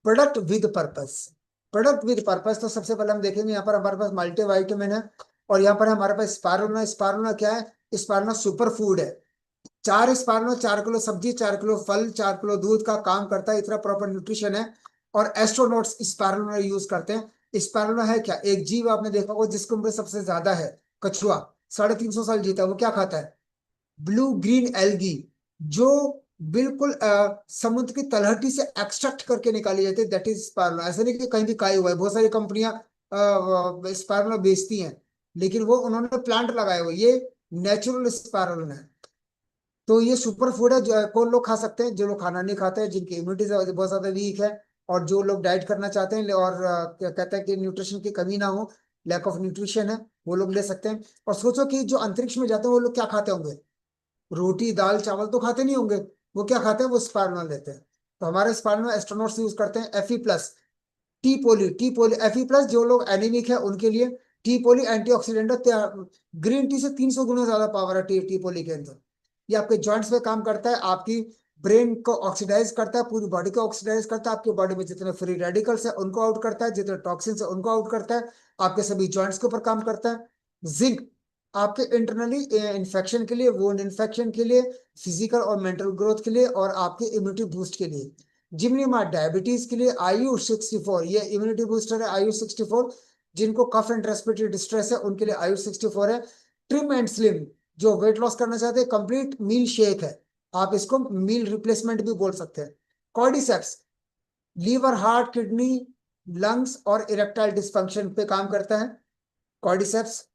S1: product with purpose. Product with purpose, तो सबसे पहले हम देखेंगे यहाँ पर हमारे पास मल्टीविटामिन है, और यहाँ पर हमारे पास स्पारुलिना। स्पारुलिना क्या है? स्पारुलिना सुपर फूड है। 4 स्पारुलिना, 4 किलो सब्जी, 4 किलो फल, 4 किलो दूध का काम करता है, इतना प्रॉपर न्यूट्रिशन है। और एस्ट्रोनॉट्स स्पारुलिना यूज करते हैं। स्पारुलिना है क्या? एक जीव आपने देखा होगा जिसकी उम्र सबसे ज्यादा है, कछुआ, 350 साल जीता है। वो क्या खाता है? ब्लू ग्रीन एल्गी, जो बिल्कुल समुद्र की तलहटी से एक्सट्रैक्ट करके निकाली जाती है, दैट इज स्पारुलिना। ऐसा नहीं कि कहीं भी खाई हुआ है, बहुत सारी कंपनियां स्पारुलिना बेचती हैं, लेकिन वो उन्होंने प्लांट लगाए हुए, ये नेचुरल स्पारुलिना है। तो ये सुपर फूड है, जो कौन लोग खा सकते हैं? जो लोग खाना नहीं खाते हैं, जिनकी इम्यूनिटी बहुत ज्यादा वीक है, और जो लोग डाइट करना चाहते हैं, और क्या कहते हैं कि न्यूट्रिशन की कमी ना हो, लैक ऑफ न्यूट्रिशन है, वो लोग ले सकते हैं। और सोचो कि जो अंतरिक्ष में जाते हैं वो लोग क्या खाते होंगे? रोटी दाल चावल तो खाते नहीं होंगे। वो क्या खाते हैं? वो स्पारुलिना लेते हैं। तो हमारे स्पारुलिना एस्ट्रोनॉट्स यूज करते हैं। Fe+, टी पोली Fe+, जो लोग एनीमिक है उनके लिए। टी पोली एंटीऑक्सीडेंट है, ग्रीन टी से 300 गुना ज्यादा पावर है टी पोली के अंदर। ये आपके जॉइंट्स पे काम करता है, आपकी ब्रेन को ऑक्सीडाइज करता है, पूरी बॉडी को ऑक्सीडाइज करता है, आपकी बॉडी में जितने फ्री रेडिकल्स है उनको आउट करता है, जितने टॉक्सिन्स है उनको आउट करता है, आपके सभी जॉइंट्स के ऊपर काम करता है। जिंक आपके इंटरनली इन्फेक्शन के लिए, वुंड इन्फेक्शन के लिए, फिजिकल और मेंटल ग्रोथ के लिए, और आपके इम्यूनिटी बूस्ट के लिए। जिम्नीमा डायबिटीज के लिए। आयु 64, ये इम्यूनिटी बूस्टर है, आयु 64। जिनको कफ एंड रेस्पिरेटरी डिस्ट्रेस है उनके लिए आयु 64 है। ट्रिम एंड स्लिम, जो वेट लॉस करना चाहते हैं, कंप्लीट मील शेक है, आप इसको मील रिप्लेसमेंट भी बोल सकते हैं। Cordyceps liver, heart, kidney, lungs और इरेक्टाइल डिस्फंक्शन पे काम करता है, कॉर्डिसेप्स।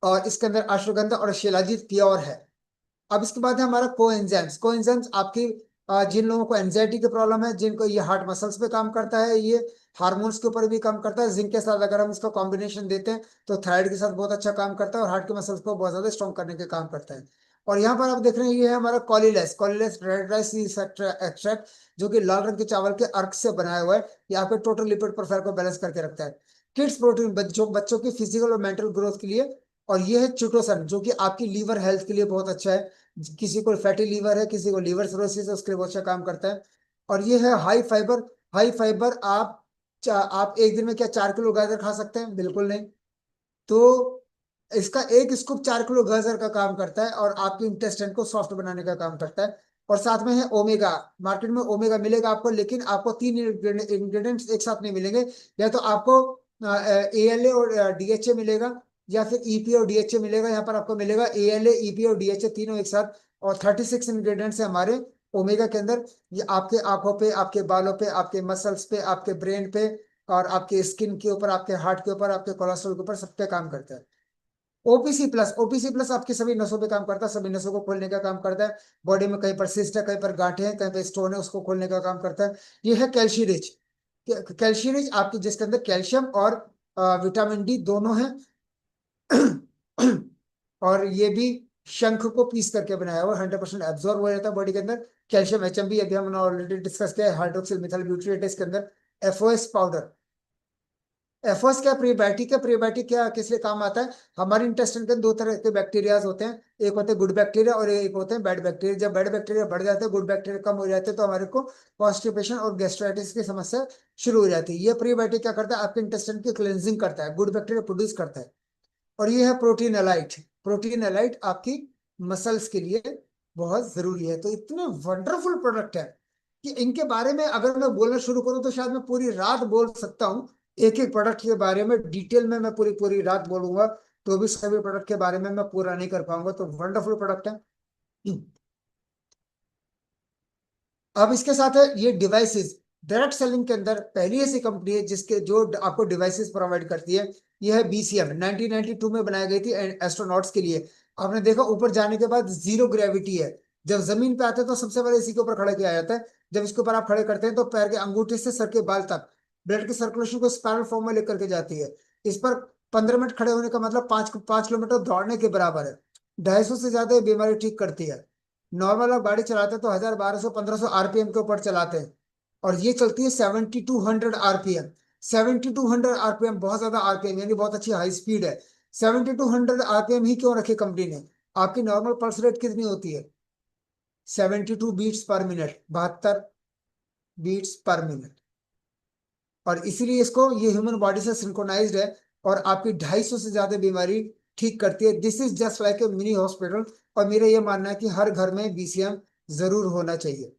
S1: और इसके अंदर अश्वगंधा और शिलाजीत प्योर है। अब इसके बाद है हमारा कोएंजाइम्स। कोएंजाइम्स आपकी जिन लोगों को एंजाइटी की प्रॉब्लम है, जिनको, ये हार्ट मसल्स पे काम करता है, ये हार्मोन्स के ऊपर भी काम करता है। जिंक के साथ अगर हम इसका कॉम्बिनेशन देते हैं तो थायराइड के साथ बहुत अच्छा काम करता है, और हार्ट के मसल्स को बहुत ज्यादा स्ट्रॉन्ग करने के काम करता है। और यहाँ पर आप देख रहे हैं, ये है हमारा कॉलीलेस। कॉलीलेस रेड राइस एक्सट्रैक्ट, जो कि लाल रंग के चावल के अर्क से बनाया हुआ है। ये आपके टोटल लिपिड प्रोफाइल को बैलेंस करके रखता है। किड्स प्रोटीन, बच्चों बच्चों की फिजिकल और मेंटल ग्रोथ के लिए। और ये है चिटोसन, जो कि आपकी लीवर हेल्थ के लिए बहुत अच्छा है। किसी को फैटी लीवर है, किसी को लीवर सिरोसिस है, उसके लिए बहुत अच्छा काम करता है। और ये है हाई फाइबर। हाई फाइबर, आप एक दिन में क्या 4 किलो गाजर खा सकते हैं? बिल्कुल नहीं। तो इसका एक स्कूप 4 किलो गाजर का काम करता है, और आपके इंटेस्टाइन को सॉफ्ट बनाने का काम करता है। और साथ में है ओमेगा। मार्केट में ओमेगा मिलेगा आपको, लेकिन आपको 3 इंग्रेडिएंट्स एक साथ नहीं मिलेंगे। या तो आपको ALA और DHA मिलेगा, या फिर EPA और DHA मिलेगा। यहाँ पर आपको मिलेगा ALA, EPA और DHA तीनों एक साथ। और 36 इंग्रेडिएंट्स है हमारे ओमेगा के अंदर। ये आपके आंखों पे, आपके बालों पे, आपके मसल्स पे, आपके ब्रेन पे, और आपके स्किन के ऊपर, आपके हार्ट के ऊपर, आपके कोलेस्ट्रॉल के ऊपर, सब पे काम करता है। ओपीसी प्लस आपकी सभी नसों पे काम करता है, सभी नसों को खोलने का काम करता है। बॉडी में कहीं पर सिस्ट है, कहीं पर गांठें हैं, कहीं पर स्टोन है, उसको खोलने का काम करता है। ये है कैल्शियम रिच। कैल्शियम रिच आपकी, जिसके अंदर कैल्शियम और विटामिन डी दोनों हैं। और ये भी शंख को पीस करके बनाया हुआ, 100% एब्जॉर्ब हो जाता है बॉडी के अंदर। कैल्शियम HMB अभी हमने ऑलरेडी डिस्कस किया है, हाइड्रोक्सिल मिथाइल ब्यूटाइट इसके अंदर। FOS powder. एफओस क्या? प्रीबायोटिक है। प्रीबायोटिक क्या किस लिए काम आता है? हमारे इंटेस्टाइन के अंदर 2 तरह के बैक्टीरियाज होते हैं, एक होते हैं गुड बैक्टीरिया और एक होते हैं बैड बैक्टीरिया। जब बैड बैक्टीरिया बढ़ जाते हैं, गुड बैक्टीरिया कम हो जाते हैं, तो हमारे को कॉन्स्टिपेशन और गैस्ट्राइटिस की समस्या शुरू हो जाती है। ये प्रीबायोटिक क्या करता है? आपके इंटेस्टाइन की क्लेंजिंग करता है, गुड बैक्टीरिया प्रोड्यूस करता है। और ये है प्रोटीन एलाइट। प्रोटीन एलाइट आपकी मसल्स के लिए बहुत जरूरी है। तो इतने वंडरफुल प्रोडक्ट है कि इनके बारे में अगर मैं बोलना शुरू करूं तो शायद मैं पूरी रात बोल सकता हूँ। एक एक प्रोडक्ट के बारे में डिटेल में मैं पूरी पूरी रात बोलूंगा, तो भी सभी प्रोडक्ट के बारे में मैं पूरा नहीं कर पाऊंगा। तो वंडरफुल प्रोडक्ट है। अब इसके साथ है ये डिवाइसेस। डायरेक्ट सेलिंग के अंदर पहली ऐसी कंपनी है जिसके जो आपको डिवाइसेस प्रोवाइड करती है। ये है BCM, 1992 में बनाई गई थी एस्ट्रोनॉट्स के लिए। आपने देखा ऊपर जाने के बाद जीरो ग्रेविटी है। जब जमीन पे आते हैं तो सबसे पहले इसी के ऊपर खड़ा किया जाता है। जब इसके ऊपर आप खड़े करते हैं तो पैर के अंगूठे से सर के बाल तक ब्लड की सर्कुलेशन को स्पाइरल फॉर्म में लेकर के जाती है। इस पर 15 मिनट खड़े होने का मतलब 5 किलोमीटर दौड़ने के बराबर है। 250 से ज्यादा ये बीमारी ठीक करती है। नॉर्मल आप गाड़ी चलाते हैं तो 1000, 1200, 1500 आरपीएम के ऊपर चलाते हैं, और ये चलती है 7200 आरपीएम। 7200 आरपीएम बहुत ज्यादा आरपीएम, यानी बहुत अच्छी हाई स्पीड है। 7200 आरपीएम ही क्यों रखे कंपनी ने? आपकी नॉर्मल पल्स रेट कितनी होती है? 72 बीट्स पर मिनट, 72 बीट्स पर मिनट। और इसीलिए इसको, ये ह्यूमन बॉडी से सिंक्रोनाइज्ड है, और आपकी 250 से ज्यादा बीमारी ठीक करती है। This is just like a mini hospital. और मेरा ये मानना है कि हर घर में बीसीएम जरूर होना चाहिए।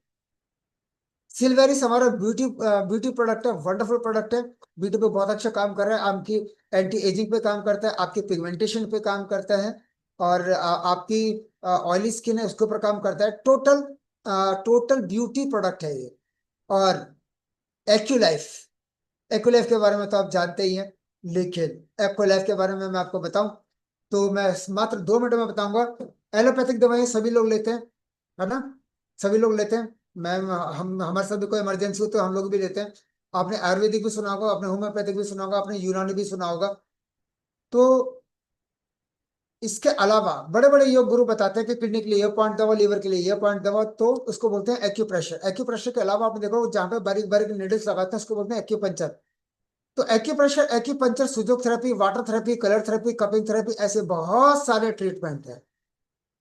S1: सिल्वेरिस हमारा ब्यूटी प्रोडक्ट है, वंडरफुल प्रोडक्ट है। ब्यूटी पे बहुत अच्छा काम कर रहा है, आपकी एंटी एजिंग पे काम करता है, आपकी पिगमेंटेशन पे काम करता है, और आपकी ऑयली स्किन है उसके ऊपर काम करता है। टोटल टोटल ब्यूटी प्रोडक्ट है ये। और एक्यूलाइफ, एक्यूलाइफ के बारे में तो आप जानते ही हैं, लेकिन एक्यूलाइफ के बारे में मैं आपको बताऊं तो मैं मात्र 2 मिनट में बताऊंगा। एलोपैथिक दवाएं सभी लोग लेते हैं, है ना? सभी लोग लेते हैं। मैं हम हमारे साथ भी कोई इमरजेंसी हो तो हम लोग भी लेते हैं। आपने आयुर्वेदिक भी सुना होगा, आपने होम्योपैथिक भी सुना होगा, आपने यूनानी भी सुना होगा। तो इसके अलावा बड़े बड़े योग गुरु बताते हैं कि किडनी के लिए ये पॉइंट दबाओ, लीवर के लिए ये पॉइंट दबाओ, तो उसको बोलते हैं एक्यूप्रेशर। एक्यूप्रेशर के अलावा आपने देखो जहाँ पे बारीक बारीक नीडल्स लगाते हैं उसको बोलते हैं एक्यूपंचर। तो acupressure, acupuncture, physiotherapy, water therapy, colour therapy, cupping therapy, ऐसे बहुत सारे ट्रीटमेंट हैं।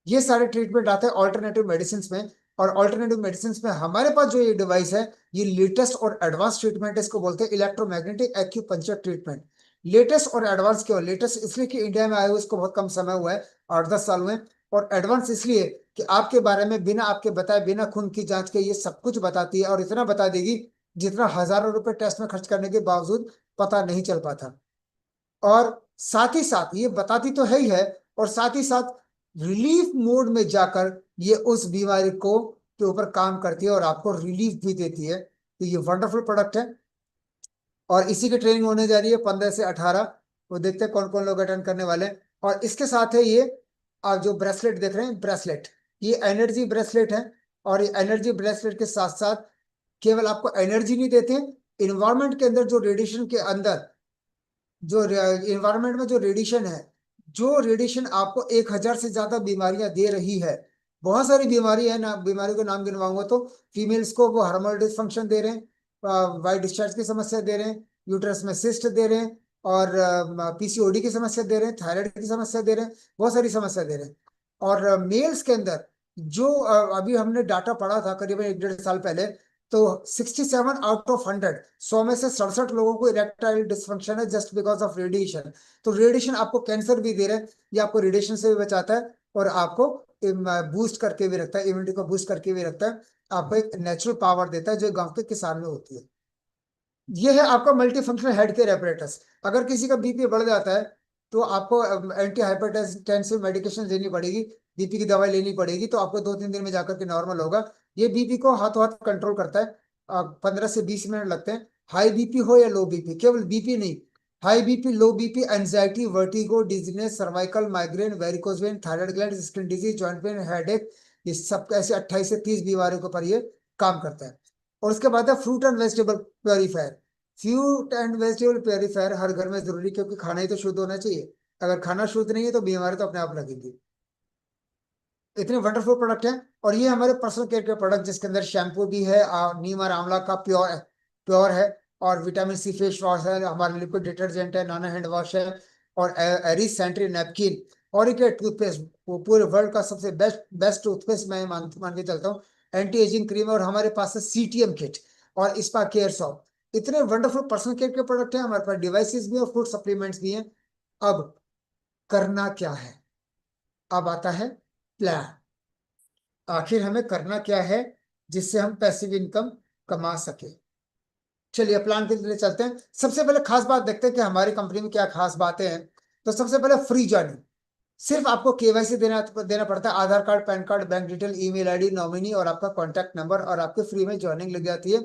S1: ये सारे ट्रीटमेंट आते हैं ऑल्टरनेटिव मेडिसिन में। और ऑल्टरनेटिव मेडिसिन में हमारे पास जो ये डिवाइस है, ये लेटेस्ट और एडवांस ट्रीटमेंट है। इसको बोलते हैं इलेक्ट्रोमैग्नेटिक एक्यूपंक्चर ट्रीटमेंट। लेटेस्ट और एडवांस क्यों? लेटेस्ट इसलिए कि इंडिया में आए हुए इसको बहुत कम समय हुआ है, 8-10 साल हुए हैं। और एडवांस इसलिए कि आपके बारे में बिना आपके बताए, बिना खून की जांच के ये सब कुछ बताती है, और इतना बता देगी जितना हजारों रुपए टेस्ट में खर्च करने के बावजूद पता नहीं चल पाता। और साथ ही साथ ये बताती तो है ही है, और साथ ही साथ रिलीफ मोड में जाकर ये उस बीमारी को के ऊपर काम करती है और आपको रिलीफ भी देती है। तो ये वंडरफुल प्रोडक्ट है, और इसी की ट्रेनिंग होने जा रही है 15 से 18। वो देखते हैं कौन कौन लोग अटेंड करने वाले हैं। और इसके साथ है ये, आप जो ब्रेसलेट देख रहे हैं, ब्रेसलेट, ये एनर्जी ब्रेसलेट है। और ये एनर्जी ब्रेसलेट के साथ साथ केवल आपको एनर्जी नहीं देते, इन्वायरमेंट के अंदर जो रेडिएशन के अंदर, जो इन्वायरमेंट में जो रेडिएशन है, जो रेडिएशन आपको 1000 से ज्यादा बीमारियां दे रही है। बहुत सारी बीमारी है ना, बीमारी का नाम गिनवाऊंगा तो फीमेल्स को वो हार्मोनल डिसफंक्शन दे रहे हैं, वाइट डिस्चार्ज की समस्या दे रहे हैं, यूट्रस में सिस्ट दे रहे हैं, और पीसीओडी की समस्या दे रहे हैं, थायराइड की समस्या दे रहे हैं, बहुत सारी समस्या दे रहे हैं। और मेल्स के अंदर जो अभी हमने डाटा पढ़ा था करीबन 1-1.5 साल पहले, तो 67 आउट ऑफ 100, 100 में से 67 लोगों को इरेक्टाइल डिसफंक्शन है, जस्ट बिकॉज ऑफ रेडिएशन। तो रेडिएशन आपको कैंसर भी दे रहे हैं, ये आपको रेडिएशन से भी बचाता है, और आपको बूस्ट करके भी रखता है, इम्यूनिटी को बूस्ट करके भी रखता है। आपको एक नेचुरल पावर देता है जो गांव के किसान में होती है। ये है आपका multi functional head care apparatus. अगर किसी का बीपी बढ़ जाता है तो आपको एंटी हाइपरटेंसिव मेडिकेशन लेनी पड़ेगी, बीपी की दवाई लेनी पड़ेगी, तो आपको 2-3 दिन में जाकर के नॉर्मल होगा। ये बीपी को हाथों हाथ कंट्रोल करता है। 15 से 20 मिनट लगते हैं। हाई बीपी हो या लो बीपी, केवल बीपी नहीं, हाई बीपी, लो BP, anxiety, vertigo, dizziness, cervical, migraine, varicose vein, thyroid gland, skin disease, joint pain, headache, ये सब ऐसे 28 से 30 बीमारियों के ऊपर ये काम करता है। और उसके बाद है fruit and vegetable purifier. Fruit and vegetable purifier हर घर में जरूरी, क्योंकि खाना ही तो शुद्ध होना चाहिए। अगर खाना शुद्ध नहीं है तो बीमारी तो अपने आप लगेगी। इतने वंडरफुल प्रोडक्ट हैं। और ये हमारे पर्सनल केयर के प्रोडक्ट, जिसके अंदर शैम्पू भी है, नीम और आंवला का प्योर प्योर है, और विटामिन सी फेस वॉश है, हमारा लिक्विड डिटर्जेंट है, नाना हैंड वॉश है, और एरिस सैनिटरी नैपकिन, और एक टूथपेस्ट, वो पूरे वर्ल्ड का सबसे बेस्ट बेस्ट टूथपेस्ट मैं मान के चलता हूँ। एंटी एजिंग क्रीम है, और हमारे पास है सीटीएम किट और स्पा केयर सॉप। इतने वंडरफुल पर्सनल केयर के प्रोडक्ट हैं हमारे पास, डिवाइसेस भी और फूड सप्लीमेंट्स भी हैं। अब करना क्या है? अब आता है प्लान। आखिर हमें करना क्या है जिससे हम पैसिव इनकम कमा सके? चलिए प्लान के लिए चलते हैं। सबसे पहले खास बात देखते हैं कि हमारी कंपनी में क्या खास बातें हैं। तो सबसे पहले फ्री ज्वाइनिंग। सिर्फ आपको केवाईसी देना देना पड़ता है, Aadhaar card, PAN card, bank detail, email ID, nominee और आपका कॉन्टैक्ट नंबर, और आपके फ्री में ज्वाइनिंग लग जाती है।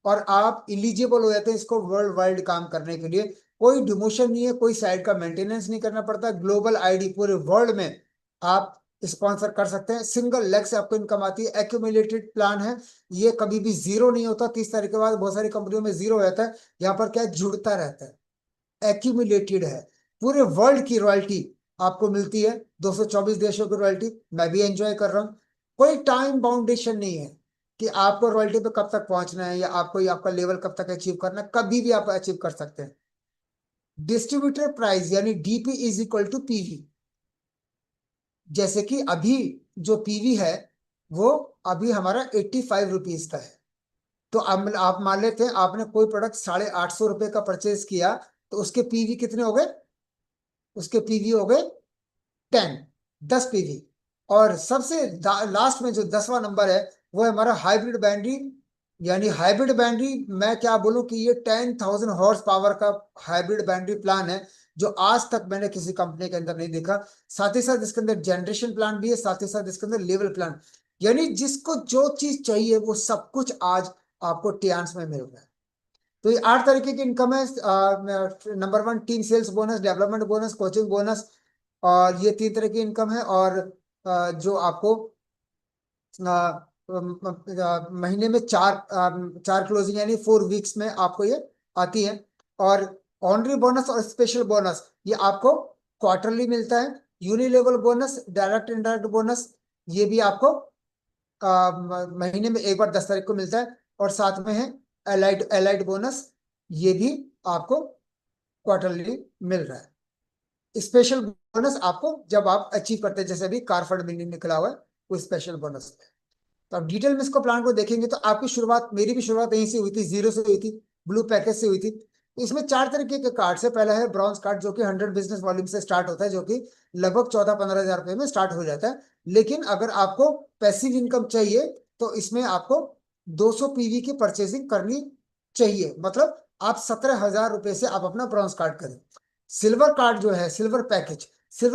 S1: और आप इलिजिबल हो जाते हैं इसको वर्ल्ड वाइड काम करने के लिए। कोई डिमोशन नहीं है, कोई साइड का मेंटेनेंस नहीं करना पड़ता। ग्लोबल आईडी पूरे वर्ल्ड में आप स्पॉन्सर कर सकते हैं। सिंगल लेग से आपको इनकम आती है। एक्यूमुलेटेड प्लान है, ये कभी भी जीरो नहीं होता। 30 तारीख के बाद बहुत सारी कंपनियों में जीरो हो जाता है, यहाँ पर क्या है, जुड़ता रहता है, एक्यूमुलेटेड है। पूरे वर्ल्ड की रॉयल्टी आपको मिलती है, 224 देशों की रॉयल्टी, मैं भी एंजॉय कर रहा हूँ। कोई टाइम बाउंडेशन नहीं है कि आपको रॉयल्टी पे कब तक पहुंचना है या आपको ये आपका लेवल कब तक अचीव करना है, कभी भी आप अचीव कर सकते हैं। डिस्ट्रीब्यूटर प्राइस यानी DP is equal to PV. जैसे कि अभी जो पीवी है वो अभी हमारा 85 रुपीज का है। तो अब आप मान लेते हैं आपने कोई प्रोडक्ट 850 रुपये का परचेज किया, तो उसके पीवी कितने हो गए? उसके पीवी हो गए 10, 10 पीवी। और सबसे लास्ट में जो 10वां नंबर है वो है हमारा हाइब्रिड बैटरी। यानी हाइब्रिड बैटरी, मैं क्या बोलूं कि ये 10,000 हॉर्स पावर का हाइब्रिड बैटरी प्लान है, जो आज तक मैंने किसी कंपनी के अंदर नहीं देखा। साथ ही साथ इसके अंदर जनरेशन प्लान भी है, साथ ही साथ इसके अंदर लेवल प्लान। यानी जिसको जो चीज चाहिए वो सब कुछ आज आपको टियान्स में मिल रहा है। तो ये 8 तरीके की इनकम है। Number 1 team sales bonus, development bonus, coaching bonus, और ये 3 तरह की इनकम है। और जो आपको महीने में चार क्लोजिंग यानी 4 वीक्स में आपको ये आती है। और ऑनरी बोनस और स्पेशल बोनस ये आपको क्वार्टरली मिलता है। यूनिलेवल बोनस, डायरेक्ट इनडायरेक्ट बोनस, ये भी आपको महीने में एक बार 10 तारीख को मिलता है। और साथ में है एलाइड एलाइड बोनस, ये भी आपको क्वार्टरली मिल रहा है। स्पेशल बोनस आपको जब आप अचीव करते हैं, जैसे अभी कार फंड मिलने निकला हुआ है, वो स्पेशल बोनस है। तो आप डिटेल में इसको प्लान को देखेंगे तो आपकी शुरुआत, मेरी भी शुरुआत यहीं से हुई थी, जीरो से हुई थी, ब्लू पैकेज से हुई थी। तो इसमें 4 तरीके के कार्ड है। पहला है ब्रॉन्ज कार्ड, जो कि 100 बिजनेस वॉल्यूम से स्टार्ट होता है, जो कि लगभग 14-15 हजार रुपए में स्टार्ट हो जाता है। लेकिन अगर आपको पैसिव इनकम चाहिए तो इसमें आपको 200 पीवी की परचेसिंग करनी चाहिए। मतलब आप 17 हजार रुपए से आप अपना ब्रॉन्ज कार्ड करें। सिल्वर कार्ड जो है, सिल्वर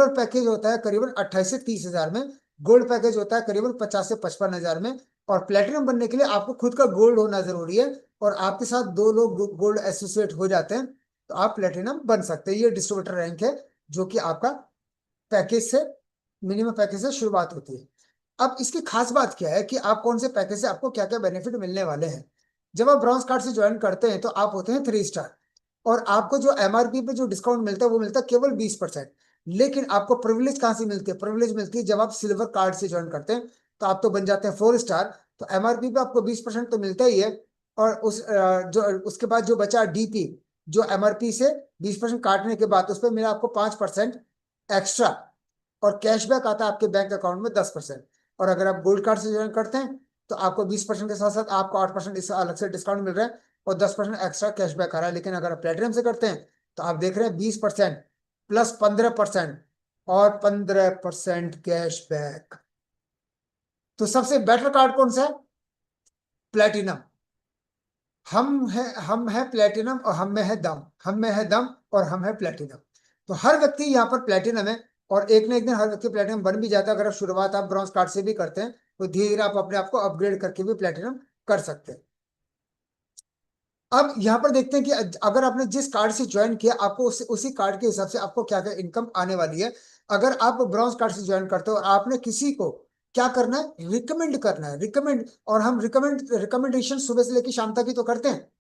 S1: पैकेज होता है करीबन 28 से 30 हजार में। गोल्ड पैकेज होता है करीबन 50 से 55 हजार में। और प्लेटिनम बनने के लिए आपको खुद का गोल्ड होना जरूरी है, और आपके साथ 2 लोग गोल्ड एसोसिएट हो जाते हैं तो आप प्लेटिनम बन सकते हैं। ये डिस्ट्रीब्यूटर रैंक है, जो कि आपका पैकेज से, मिनिमम पैकेज से शुरुआत होती है। अब इसकी खास बात क्या है कि आप कौन से पैकेज से आपको क्या क्या बेनिफिट मिलने वाले हैं। जब आप ब्रॉन्ज कार्ड से ज्वाइन करते हैं तो आप होते हैं 3 स्टार, और आपको जो एमआरपी पे जो डिस्काउंट मिलता है वो मिलता है केवल 20%। लेकिन आपको प्रिविलेज कहाँ से मिलती है? प्रिविलेज मिलती है जब आप सिल्वर कार्ड से ज्वाइन करते हैं, तो आप तो बन जाते हैं 4 स्टार। तो एमआरपी पे आपको 20% तो मिलता ही है। और जो उसके बाद जो बचा डीपी, जो एमआरपी से 20% काटने के बाद उस पर मिला आपको 5% एक्स्ट्रा। और कैशबैक आता है आपके बैंक अकाउंट में 10%। और अगर आप गोल्ड कार्ड से ज्वाइन करते हैं तो आपको 20% के साथ साथ आपको 8% इस अलग से डिस्काउंट मिल रहा है, और 10% एक्स्ट्रा कैशबैक आ रहा है। लेकिन अगर आप प्लेटिनम से करते हैं तो आप देख रहे हैं 20% प्लस 15% और 15% कैशबैक। तो सबसे बेटर कार्ड कौन सा है? प्लेटिनम। हम है प्लेटिनम, और हम में है दम, हम में है दम, और हम है प्लेटिनम। तो हर व्यक्ति यहाँ पर प्लेटिनम है, और एक ना एक दिन हर व्यक्ति प्लेटिनम बन भी जाता है। अगर आप शुरुआत आप ब्रॉन्ज कार्ड से भी करते हैं तो धीरे धीरे आप अपने आप को अपग्रेड करके भी प्लेटिनम कर सकते हैं। अब यहाँ पर देखते हैं कि अगर आपने जिस कार्ड से ज्वाइन किया, आपको उसी कार्ड के हिसाब से आपको क्या क्या इनकम आने वाली है। अगर आप ब्रॉन्ज कार्ड से ज्वाइन करते हो और आपने किसी को क्या करना है, रिकमेंड करना है, रिकमेंड। और हम रिकमेंडेशन सुबह से लेकर शाम तक ही तो करते हैं,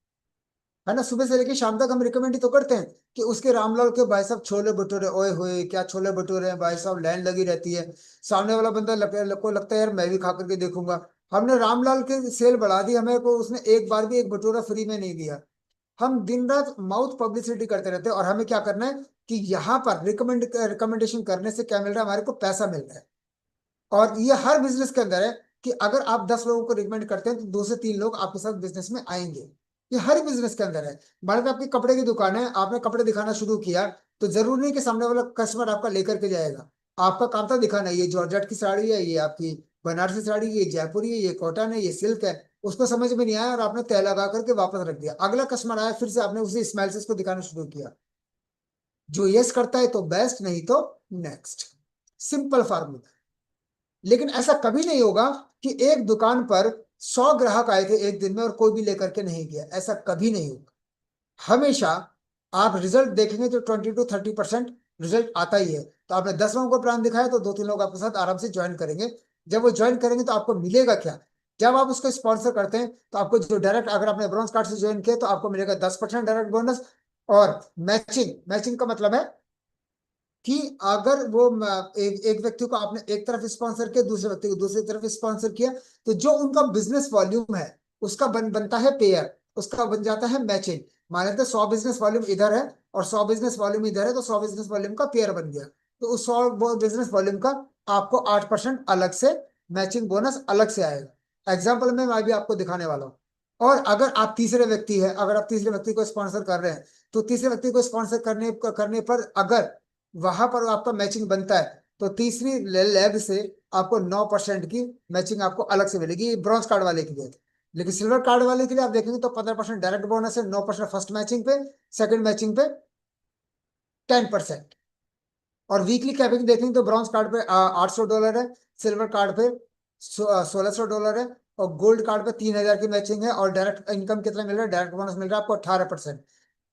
S1: है ना। सुबह से लेकर शाम तक हम रिकमेंड ही तो करते हैं कि उसके रामलाल के भाई साहब छोले भटूरे, ओए होए क्या छोले भटूरे हैं भाई साहब, लाइन लगी रहती है। सामने वाला बंदा को लगता है यार मैं भी खा करके देखूंगा। हमने रामलाल के सेल बढ़ा दी, हमें को उसने एक बार भी एक भटूरा फ्री में नहीं दिया। हम दिन रात माउथ पब्लिसिटी करते रहते हैं, और हमें क्या करना है कि यहाँ पर रिकमेंडेशन करने से क्या मिल रहा है, हमारे को पैसा मिल रहा है। और ये हर बिजनेस के अंदर है कि अगर आप 10 लोगों को रिकमेंड करते हैं तो 2 से 3 लोग आपके साथ बिजनेस में आएंगे। ये हर बिजनेस के अंदर है। मान लो आपकी कपड़े की दुकान है, आपने कपड़े दिखाना शुरू किया, तो जरूरी नहीं कि सामने वाला कस्टमर आपका लेकर के जाएगा। आपका काम था दिखाना, ये जॉर्जेट की साड़ी है, ये आपकी बनारसी साड़ी, ये जयपुरी है, ये कॉटन है, ये सिल्क है। उसको समझ में नहीं आया और आपने तय लगा करके वापस रख दिया। अगला कस्टमर आया, फिर से आपने उसी स्माइल से उसको दिखाना शुरू किया। जो यस करता है तो बेस्ट, नहीं तो नेक्स्ट। Simple formula. लेकिन ऐसा कभी नहीं होगा कि एक दुकान पर 100 ग्राहक आए थे एक दिन में और कोई भी लेकर के नहीं गया, ऐसा कभी नहीं होगा। हमेशा आप रिजल्ट देखेंगे तो 20 to 30% रिजल्ट आता ही है। तो आपने 10 लोगों को प्लान दिखाया तो 2-3 लोग आपके साथ आराम से ज्वाइन करेंगे। जब वो ज्वाइन करेंगे तो आपको मिलेगा क्या? जब आप उसको स्पॉन्सर करते हैं तो आपको जो डायरेक्ट, अगर आपने ब्रॉन्ज कार्ड से ज्वाइन किया तो आपको मिलेगा 10% डायरेक्ट बोनस। और मैचिंग, मैचिंग का मतलब है कि अगर वो एक व्यक्ति को आपने एक तरफ स्पॉन्सर किया, दूसरे व्यक्ति को दूसरी तरफ स्पॉन्सर किया, तो जो उनका बिजनेस वॉल्यूम है उसका बनता है पेयर, उसका बन जाता है मैचिंग। मान लेते 100 बिजनेस वॉल्यूम इधर है और 100 बिजनेस वॉल्यूम इधर है, तो 100 बिजनेस वॉल्यूम का पेयर बन गया। तो उस 100 बिजनेस वॉल्यूम का आपको 8% अलग से मैचिंग बोनस अलग से आएगा। एग्जाम्पल में मैं भी आपको दिखाने वाला हूँ। और अगर आप तीसरे व्यक्ति है, अगर आप तीसरे व्यक्ति को स्पॉन्सर कर रहे हैं, तो तीसरे व्यक्ति को स्पॉन्सर करने पर अगर वहां पर आपका मैचिंग बनता है, तो तीसरी लेग से आपको 9% की मैचिंग आपको अलग से मिलेगी, ब्रॉन्ज कार्ड वाले के लिए। लेकिन सिल्वर कार्ड वाले के लिए आप देखेंगे तो 15% डायरेक्ट बोनस है, 9% फर्स्ट मैचिंग पे, सेकंड मैचिंग पे 10%। और वीकली कैपिंग देखेंगे तो ब्रॉन्ज कार्ड पे $800 है, सिल्वर कार्ड पे $1600 है, और गोल्ड कार्ड पे 3000 की मैचिंग है। और डायरेक्ट इनकम कितना मिल रहा है, डायरेक्ट बोनस मिल रहा है आपको 18%।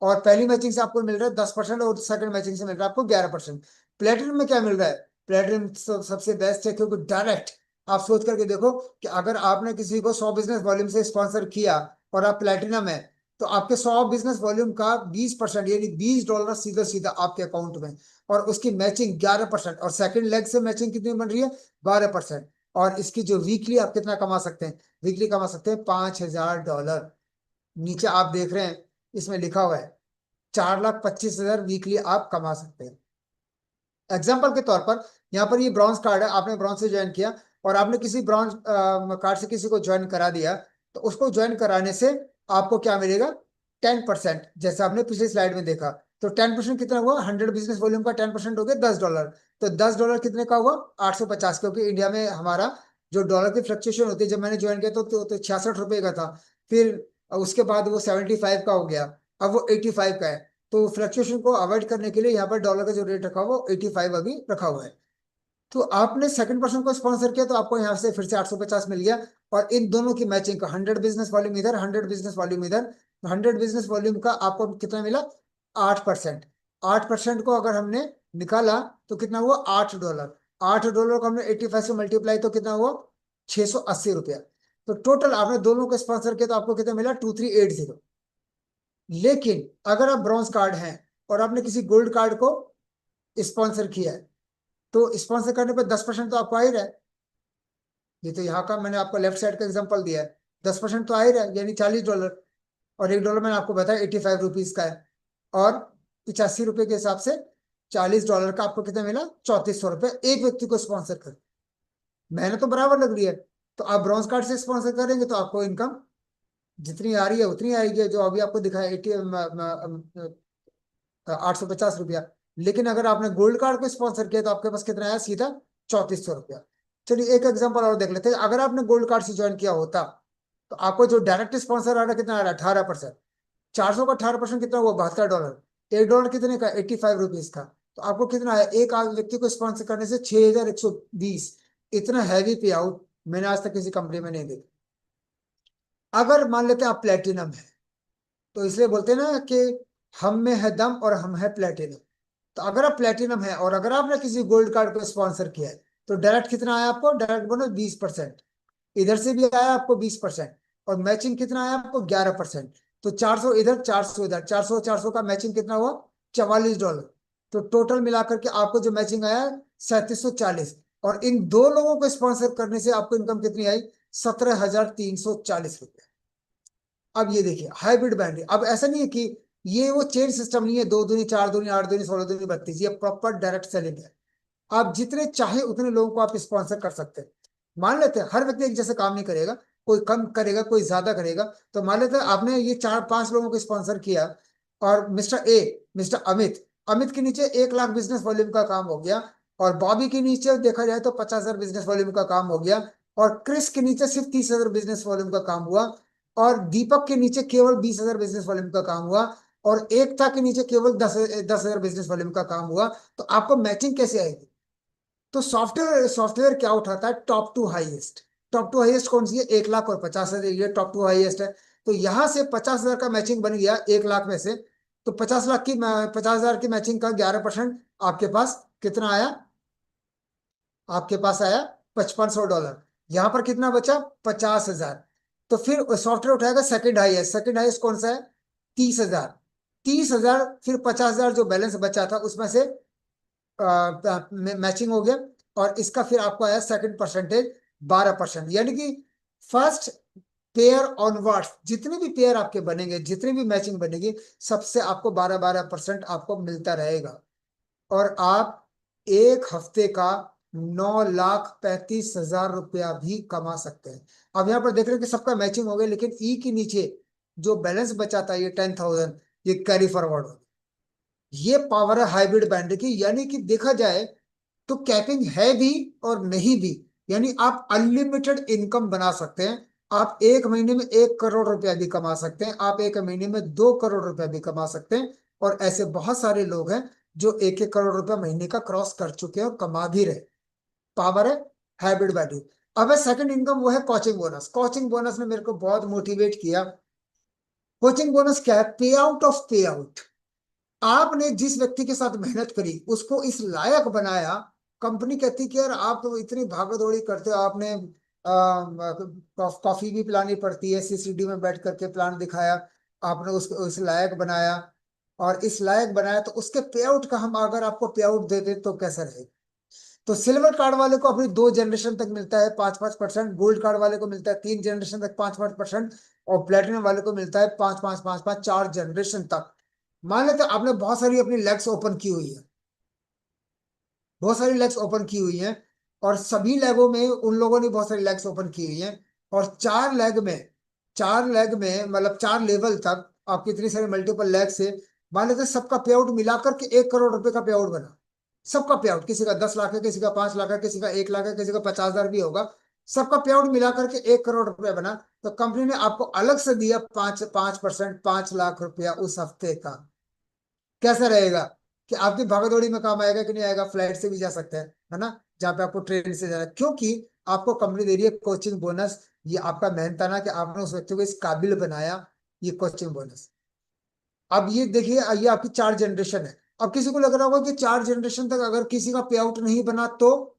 S1: और पहली मैचिंग से आपको मिल रहा है 10%, और सेकंड मैचिंग से मिल रहा है आपको 11%। प्लेटिनम में क्या मिल रहा है, प्लेटिनम सबसे बेस्ट है, क्योंकि डायरेक्ट आप सोच करके देखो कि अगर आपने किसी को 100 बिजनेस वॉल्यूम से स्पॉन्सर किया और आप प्लेटिनम है, तो आपके 100 बिजनेस वॉल्यूम का 20% यानी $20 सीधा सीधा आपके अकाउंट में, और उसकी मैचिंग 11%, और सेकंड लेग से मैचिंग कितनी बन रही है, 12%। और इसकी जो वीकली आप कितना कमा सकते हैं, वीकली कमा सकते हैं $5000। नीचे आप देख रहे हैं इसमें लिखा हुआ है 4,25,000 वीकली आप कमा सकते हैं। एग्जाम्पल के तौर पर यहाँ पर ये ब्रॉन्ज कार्ड है, आपने ब्रॉन्ज से ज्वाइन किया और आपने किसी ब्रॉन्ज कार्ड से किसी को ज्वाइन करा दिया, तो उसको ज्वाइन कराने से आपको क्या मिलेगा, 10%। जैसे आपने पिछली स्लाइड में देखा, तो 10% कितना हुआ, 100 बिजनेस वॉल्यूम का 10% हो गया $10। तो $10 कितने का हुआ, 850, क्योंकि इंडिया में हमारा जो डॉलर की फ्लक्चुएशन होती है, जब मैंने ज्वाइन किया तो 66 रुपए का था, फिर उसके बाद वो 75 का हो गया, अब वो 85 का है। तो फ्लक्चुएशन को अवॉइड करने के लिए यहाँ पर डॉलर का जो रेट रखा हुआ वो 85 अभी रखा हुआ है। तो आपने सेकंड पर्सन को स्पॉन्सर किया, तो आपको यहाँ से फिर से 850 मिल गया। और इन दोनों की मैचिंग का 100 बिजनेस वॉल्यूम इधर, 100 बिजनेस वॉल्यूम इधर, 100 बिजनेस वॉल्यूम का आपको कितना मिला, 8%। 8% को अगर हमने निकाला तो कितना हुआ, $8। $8 को हमने 85 से मल्टीप्लाई तो कितना हुआ, ₹680। तो टोटल आपने दोनों को स्पॉन्सर किया तो आपको कितना मिला, 2380। लेकिन अगर आप ब्रॉन्ज कार्ड हैं और आपने किसी गोल्ड कार्ड को स्पॉन्सर किया है, तो स्पॉन्सर करने पर 10% तो आपको आ ही रहा है। ये तो यहाँ का मैंने आपको लेफ्ट साइड का एग्जांपल दिया है, 10% तो आ ही रहा है, यानी $40। और $1 मैंने आपको बताया 85 रुपीज का है, और 85 रुपए के हिसाब से $40 का आपको कितना मिला, ₹3400 एक व्यक्ति को स्पॉन्सर कर। मेहनत तो बराबर लग रही है। तो आप ब्रॉन्ज कार्ड से स्पॉन्सर करेंगे तो आपको इनकम जितनी आ रही है उतनी आएगी, जो अभी आपको दिखाया 850 रुपया। लेकिन अगर आपने गोल्ड कार्ड को स्पॉन्सर किया तो आपके पास कितना आया, सीधा ₹3400। चलिए एक एग्जांपल और देख लेते हैं। अगर आपने गोल्ड कार्ड से ज्वाइन किया होता, तो आपको जो डायरेक्ट स्पॉन्सर आ रहा है कितना आ रहा है, 18%। 400 का 18% कितना हुआ, $72। $1 कितने का, 85 रुपीज का। तो आपको कितना आया, एक व्यक्ति को स्पॉन्सर करने से 6120। इतना हैवी पे आउट मैंने आज तक किसी कंपनी में नहीं देखा। अगर मान लेते हैं आप प्लेटिनम है, तो इसलिए बोलते हैं ना कि हम में है दम और हम है प्लेटिनम। तो अगर आप प्लेटिनम है और अगर आपने किसी गोल्ड कार्ड को स्पॉन्सर किया है, तो डायरेक्ट कितना आया आपको, डायरेक्ट बोनस 20%। इधर से भी आया आपको 20%, और मैचिंग कितना आया आपको, 11%। तो 400 इधर, 400 इधर, 400 400 का मैचिंग कितना हुआ, $44। तो टोटल मिलाकर के आपको जो मैचिंग आया 3740। और इन दो लोगों को स्पॉन्सर करने से आपको इनकम कितनी आई, ₹17,340। अब ये देखिए हाइब्रिड बैंडिंग। अब ऐसा नहीं है कि ये वो चेन सिस्टम नहीं है, 2 दूनी 4 दूनी 8 दूनी 16 दूनी 32, ये प्रॉपर डायरेक्ट सेलिंग है। आप जितने चाहे उतने लोगों को आप स्पॉन्सर कर सकते हैं। मान लेते हैं हर व्यक्ति एक जैसे काम नहीं करेगा, कोई कम करेगा कोई ज्यादा करेगा। तो मान लेते हैं आपने ये 4-5 लोगों को स्पॉन्सर किया, और mister A, mister Amit, Amit के नीचे 1 लाख बिजनेस वॉल्यूम का काम हो गया, और बॉबी के नीचे देखा जाए तो 50,000 बिजनेस वॉल्यूम का काम हो गया, और क्रिस के नीचे सिर्फ 30,000 बिजनेस वॉल्यूम का काम हुआ, और दीपक के नीचे केवल 20,000 बिजनेस वॉल्यूम का काम हुआ, और एकता के नीचे केवल 10,000 बिजनेस वॉल्यूम का काम हुआ। तो आपको मैचिंग कैसे आएगी। तो सॉफ्टवेयर सॉफ्टवेयर क्या उठाता है, top two highest. Top two highest कौन सी है, 1 लाख और 50,000, ये टॉप टू हाईएस्ट है। तो यहां से 50,000 का मैचिंग बन गया 1 लाख में से। तो 50,000 की मैचिंग का 11% आपके पास कितना आया, आपके पास आया $5500। यहां पर कितना बचा, 50,000। तो फिर सॉफ्टवेयर उठाएगा सेकंड हाईएस्ट। सेकंड हाईएस्ट कौन सा है, 30,000। 30,000 फिर 50,000 जो बैलेंस बचा था उसमें से मैचिंग हो गया, और इसका फिर आपको आया सेकंड परसेंटेज 12%। यानी कि फर्स्ट पेयर ऑनवर्ड्स जितने भी पेयर आपके बनेंगे, जितनी भी मैचिंग बनेगी, सबसे आपको 12% आपको मिलता रहेगा। और आप एक हफ्ते का 9,35,000 रुपया भी कमा सकते हैं। अब यहाँ पर देख रहे हैं कि सबका मैचिंग हो गया, लेकिन ई के नीचे जो बैलेंस बचा था ये 10,000, ये कैरी फॉरवर्ड हो। ये पावर है हाइब्रिड बैंड की। यानी कि देखा जाए तो कैपिंग है भी और नहीं भी। यानी आप अनलिमिटेड इनकम बना सकते हैं। आप एक महीने में 1 करोड़ रुपया भी कमा सकते हैं, आप एक महीने में 2 करोड़ रुपया भी कमा सकते हैं। और ऐसे बहुत सारे लोग हैं जो 1-1 करोड़ रुपया महीने का क्रॉस कर चुके हैं और कमा भी रहे। पावर है हाइब्रिड वैल्यू। अब है सेकंड इनकम, वो है कोचिंग बोनस। कोचिंग बोनस ने मेरे को बहुत मोटिवेट किया। कोचिंग बोनस क्या है? पे आउट ऑफ पे आउट। आपने जिस व्यक्ति के साथ मेहनत करी, उसको इस लायक बनाया। कंपनी कहती कि यार आप तो इतनी भागा दौड़ी करते हो, आपने कॉफी भी पिलानी पड़ती है, सीसीडी में बैठ करके प्लान दिखाया, आपने उसको इस लायक बनाया। और इस लायक बनाया तो उसके पे आउट का हम अगर आपको पे आउट दे दे तो कैसा रहेगा? तो सिल्वर कार्ड वाले को अपनी 2 जनरेशन तक मिलता है 5-5%, गोल्ड कार्ड वाले को मिलता है 3 जनरेशन तक 5-5%, और प्लेटिनम वाले को मिलता है 5-5-5-5 4 जनरेशन तक। मान लेते हैं आपने बहुत सारी अपनी लेग्स ओपन की हुई है, बहुत सारी लेग्स ओपन की हुई हैं, और सभी लेगों में उन लोगों ने बहुत सारी लेग्स ओपन की हुई हैं, और 4 लेग में मतलब 4 लेवल तक आपकी इतनी सारी मल्टीपल लेग से मान लेते हैं सबका पे आउट मिलाकर के 1 करोड़ रुपए का पे आउट बना। सबका पे आउट, किसी का 10 लाख है, किसी का 5 लाख है, किसी का 1 लाख है, किसी का 50,000 भी होगा। सबका पे आउट मिलाकर के 1 करोड़ रुपया बना। तो कंपनी ने आपको अलग से दिया 5% 5 लाख रुपया उस हफ्ते का। कैसा रहेगा? कि आपकी भागदौड़ी में काम आएगा कि नहीं आएगा? फ्लाइट से भी जा सकते हैं, है ना, जहाँ पे आपको ट्रेन से जाना है, क्योंकि आपको कंपनी दे रही है कोचिंग बोनस। ये आपका मेहनताना कि आपने उस व्यक्ति को इस काबिल बनाया, ये कोचिंग बोनस। अब ये देखिए, ये आपकी 4 जनरेशन है। अब किसी को लग रहा होगा कि 4 जनरेशन तक अगर किसी का पे आउट नहीं बना तो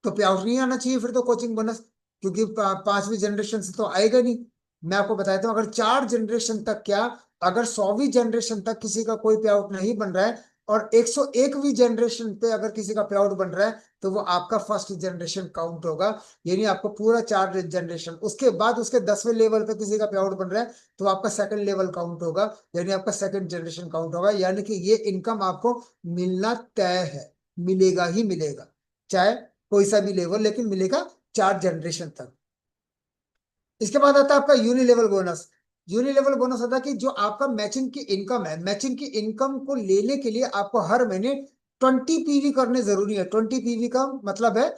S1: पे आउट नहीं आना चाहिए फिर तो कोचिंग बोनस, क्योंकि 5वीं जनरेशन से तो आएगा नहीं। मैं आपको बताता हूँ, अगर 4 जनरेशन तक क्या, अगर 100वीं जनरेशन तक किसी का कोई पे आउट नहीं बन रहा है, और 101वीं जनरेशन पे अगर किसी का पे आउट बन रहा है, तो वो आपका फर्स्ट जनरेशन काउंट होगा। यानी आपको पूरा 4 जनरेशन, उसके बाद उसके 10वें लेवल पे किसी का पे आउट बन रहा है, तो आपका सेकंड लेवल काउंट होगा, यानी आपका सेकंड जनरेशन काउंट होगा। यानी कि ये इनकम आपको मिलना तय है, मिलेगा ही मिलेगा, चाहे कोई सा भी लेवल, लेकिन मिलेगा 4 जनरेशन तक। इसके बाद आता है आपका uni level bonus. Uni level bonus होता है कि जो आपका मैचिंग की इनकम है, मैचिंग की इनकम को लेने के लिए आपको हर महीने 20 पीवी करने जरूरी है। 20 पीवी का मतलब है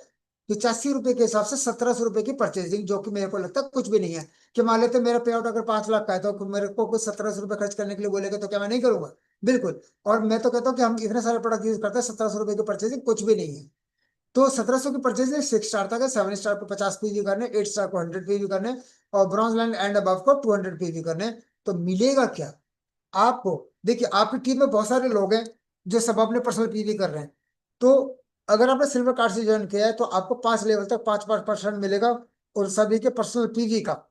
S1: 85 रुपए के हिसाब से 1,700 रुपए की परचेजिंग, जो कि मेरे को लगता है कुछ भी नहीं है। कि मान लेते हैं मेरा पे आउट अगर 5 लाख का है, तो मेरे को कुछ 1,700 रुपए खर्च करने के लिए बोलेगा तो क्या मैं नहीं करूंगा? बिल्कुल। और मैं तो कहता हूँ कि हम इतने सारे प्रोडक्ट यूज करते हैं, 1,700 रुपए की परचेजिंग कुछ भी नहीं है। तो 1,700 की परचेज में 6 स्टार तक है, 7 स्टार को 50 पीवी करने, 8 स्टार को 100 पीवी करने, और ब्रॉन्ज लाइन एंड अबव को 200 पीवी करने। तो मिलेगा क्या आपको? देखिए, आपकी टीम में बहुत सारे लोग हैं जो सब अपने पर्सनल पीवी कर रहे हैं। तो अगर आपने सिल्वर कार्ड से ज्वाइन किया है, तो आपको 5 लेवल तक 5-5% मिलेगा, और सभी के पर्सनल पीवी का।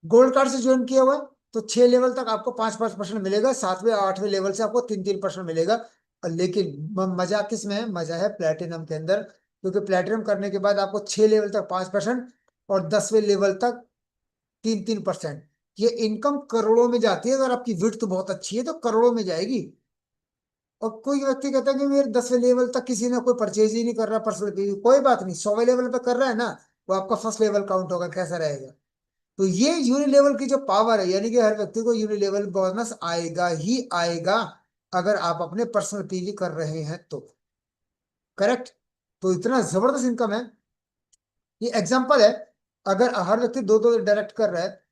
S1: गोल्ड कार्ड से ज्वाइन किया हुआ है, तो 6 लेवल तक आपको 5-5% मिलेगा, 7वें 8वें लेवल से आपको 3-3% मिलेगा। लेकिन मजा किस में है? मजा है प्लेटिनम के अंदर, क्योंकि प्लेटिनम करने के बाद आपको 6 लेवल तक 5% और 10वें लेवल तक 3-3%। ये इनकम करोड़ों में जाती है, अगर आपकी विड्थ बहुत अच्छी है तो करोड़ों में जाएगी। और कोई व्यक्ति कहता है कि मेरे 10वें लेवल तक किसी ने कोई परचेज ही नहीं कर रहा पर्सनल पीवी, कोई बात नहीं, 100वें लेवल पे कर रहा है ना, वो आपका फर्स्ट लेवल काउंट होगा। कैसा रहेगा? तो ये यूनि लेवल की जो पावर है, यानी कि हर व्यक्ति को यूनि लेवल बोनस आएगा ही आएगा, अगर आप अपने पर्सनल पीवी कर रहे हैं तो। करेक्ट? तो इतना जबरदस्त इनकम है। ये एग्जांपल है, अगर हर व्यक्ति दो दो डायरेक्ट कर रहा है,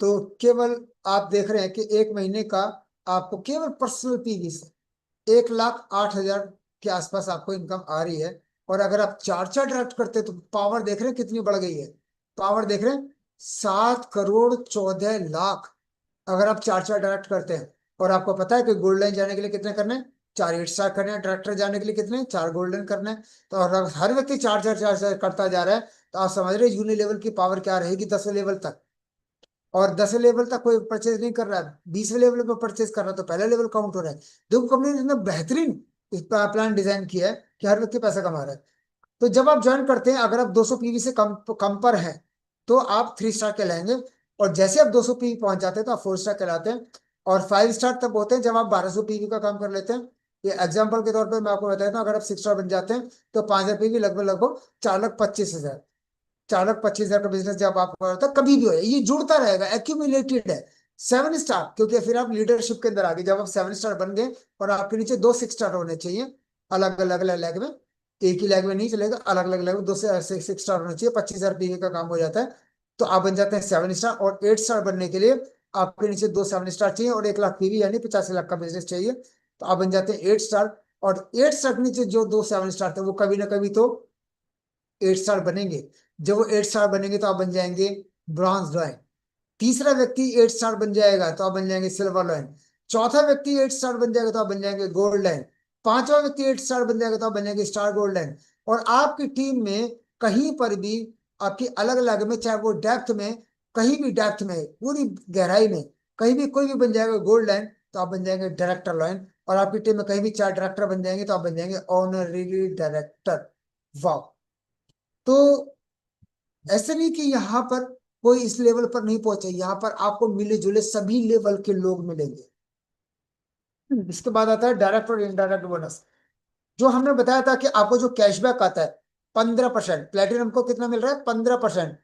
S1: तो केवल आप देख रहे हैं कि एक महीने का आपको केवल पर्सनल पीवी से 1,08,000 के आसपास आपको इनकम आ रही है। और अगर आप 4-4 डायरेक्ट करते हैं, तो पावर देख रहे हैं कितनी बढ़ गई है? पावर देख रहे हैं, 7,14,00,000। अगर आप 4-4 डायरेक्ट करते हैं, और आपको पता है कि गोल्ड लाइन जाने के लिए कितने करने हैं? 4 8 स्टार करने हैं। डायरेक्टर जाने के लिए कितने? 4 गोल्डन करने हैं। तो और अगर हर व्यक्ति 4-4 4-4 करता जा रहा है, तो आप समझ रहे यूनि लेवल की पावर क्या रहेगी 10वें लेवल तक। और 10वें लेवल तक कोई परचेज नहीं कर रहा है, 20वें लेवल पर परचेज कर रहा है, तो पहला लेवल काउंट हो रहा है। देखो कंपनी ने बेहतरीन प्लान डिजाइन किया है कि हर व्यक्ति पैसा कमा रहा है। तो जब आप ज्वाइन करते हैं, अगर आप 200 पीवी से कम कम पर हैं, तो आप 3 स्टार कहलाएंगे। और जैसे आप 200 पीवी पहुंच जाते हैं तो आप 4 स्टार कहलाते हैं। और 5 स्टार तब होते हैं जब आप 1200 पीवी का काम कर लेते हैं। ये एग्जाम्पल के तौर पर मैं आपको बताता हूँ, अगर आप 6 स्टार बन जाते हैं तो 5000 पीवी लगभग लगभग 4,25,000, 4,25,000 का बिजनेस जब आप होता है कभी भी हो, ये जुड़ता रहेगा, एक्यूमुलेटेड है। 7 स्टार, क्योंकि फिर आप लीडरशिप के अंदर आ गए, जब आप 7 स्टार बन गए और आपके नीचे 2 6 स्टार होने चाहिए, अलग अलग अलग लैग में, एक ही लैग में नहीं चलेगा, अलग अलग लैग में 2 से 6 स्टार होने चाहिए, 25,000 पीवी का काम हो जाता है। तो आप बन जाते हैं 7 स्टार। और 8 स्टार बनने के लिए आपके नीचे 2 7 स्टार चाहिए और 1 लाख पीवी यानी 85 लाख का बिजनेस चाहिए, तो आप बन जाते हैं 8 स्टार। और 8 स्टार के नीचे जो 2 7 स्टार थे वो कभी ना कभी तो 8 स्टार बनेंगे। जब वो 8 स्टार बनेंगे तो आप बन जाएंगे ब्रॉन्ज लॉयन। तीसरा व्यक्ति 8 स्टार बन जाएगा तो आप बन जाएंगे सिल्वर लाइन। चौथा व्यक्ति 8 स्टार बन जाएगा तो आप बन जाएंगे गोल्ड लाइन। पांचवा व्यक्ति 8 स्टार बन जाएगा तो आप बन जाएंगे स्टार गोल्ड लाइन। और आपकी टीम में कहीं पर भी आपकी अलग अलग में, चाहे वो डेप्थ में, कहीं भी डेप्थ में, पूरी गहराई में, कहीं भी कोई भी बन जाएगा गोल्ड लाइन तो आप बन जाएंगे डायरेक्टर लाइन। और आपकी टीम में कहीं भी 4 डायरेक्टर बन जाएंगे तो आप बन जाएंगे ऑनरेरी डायरेक्टर। वाह। तो ऐसे नहीं कि यहाँ पर कोई इस लेवल पर नहीं पहुंचे, यहाँ पर आपको मिले जुले सभी लेवल के लोग मिलेंगे। इसके बाद आता है डायरेक्ट और इनडायरेक्ट बोनस। जो हमने बताया था कि आपको जो कैशबैक आता है 15%, प्लेटिनम को कितना मिल रहा है 15%,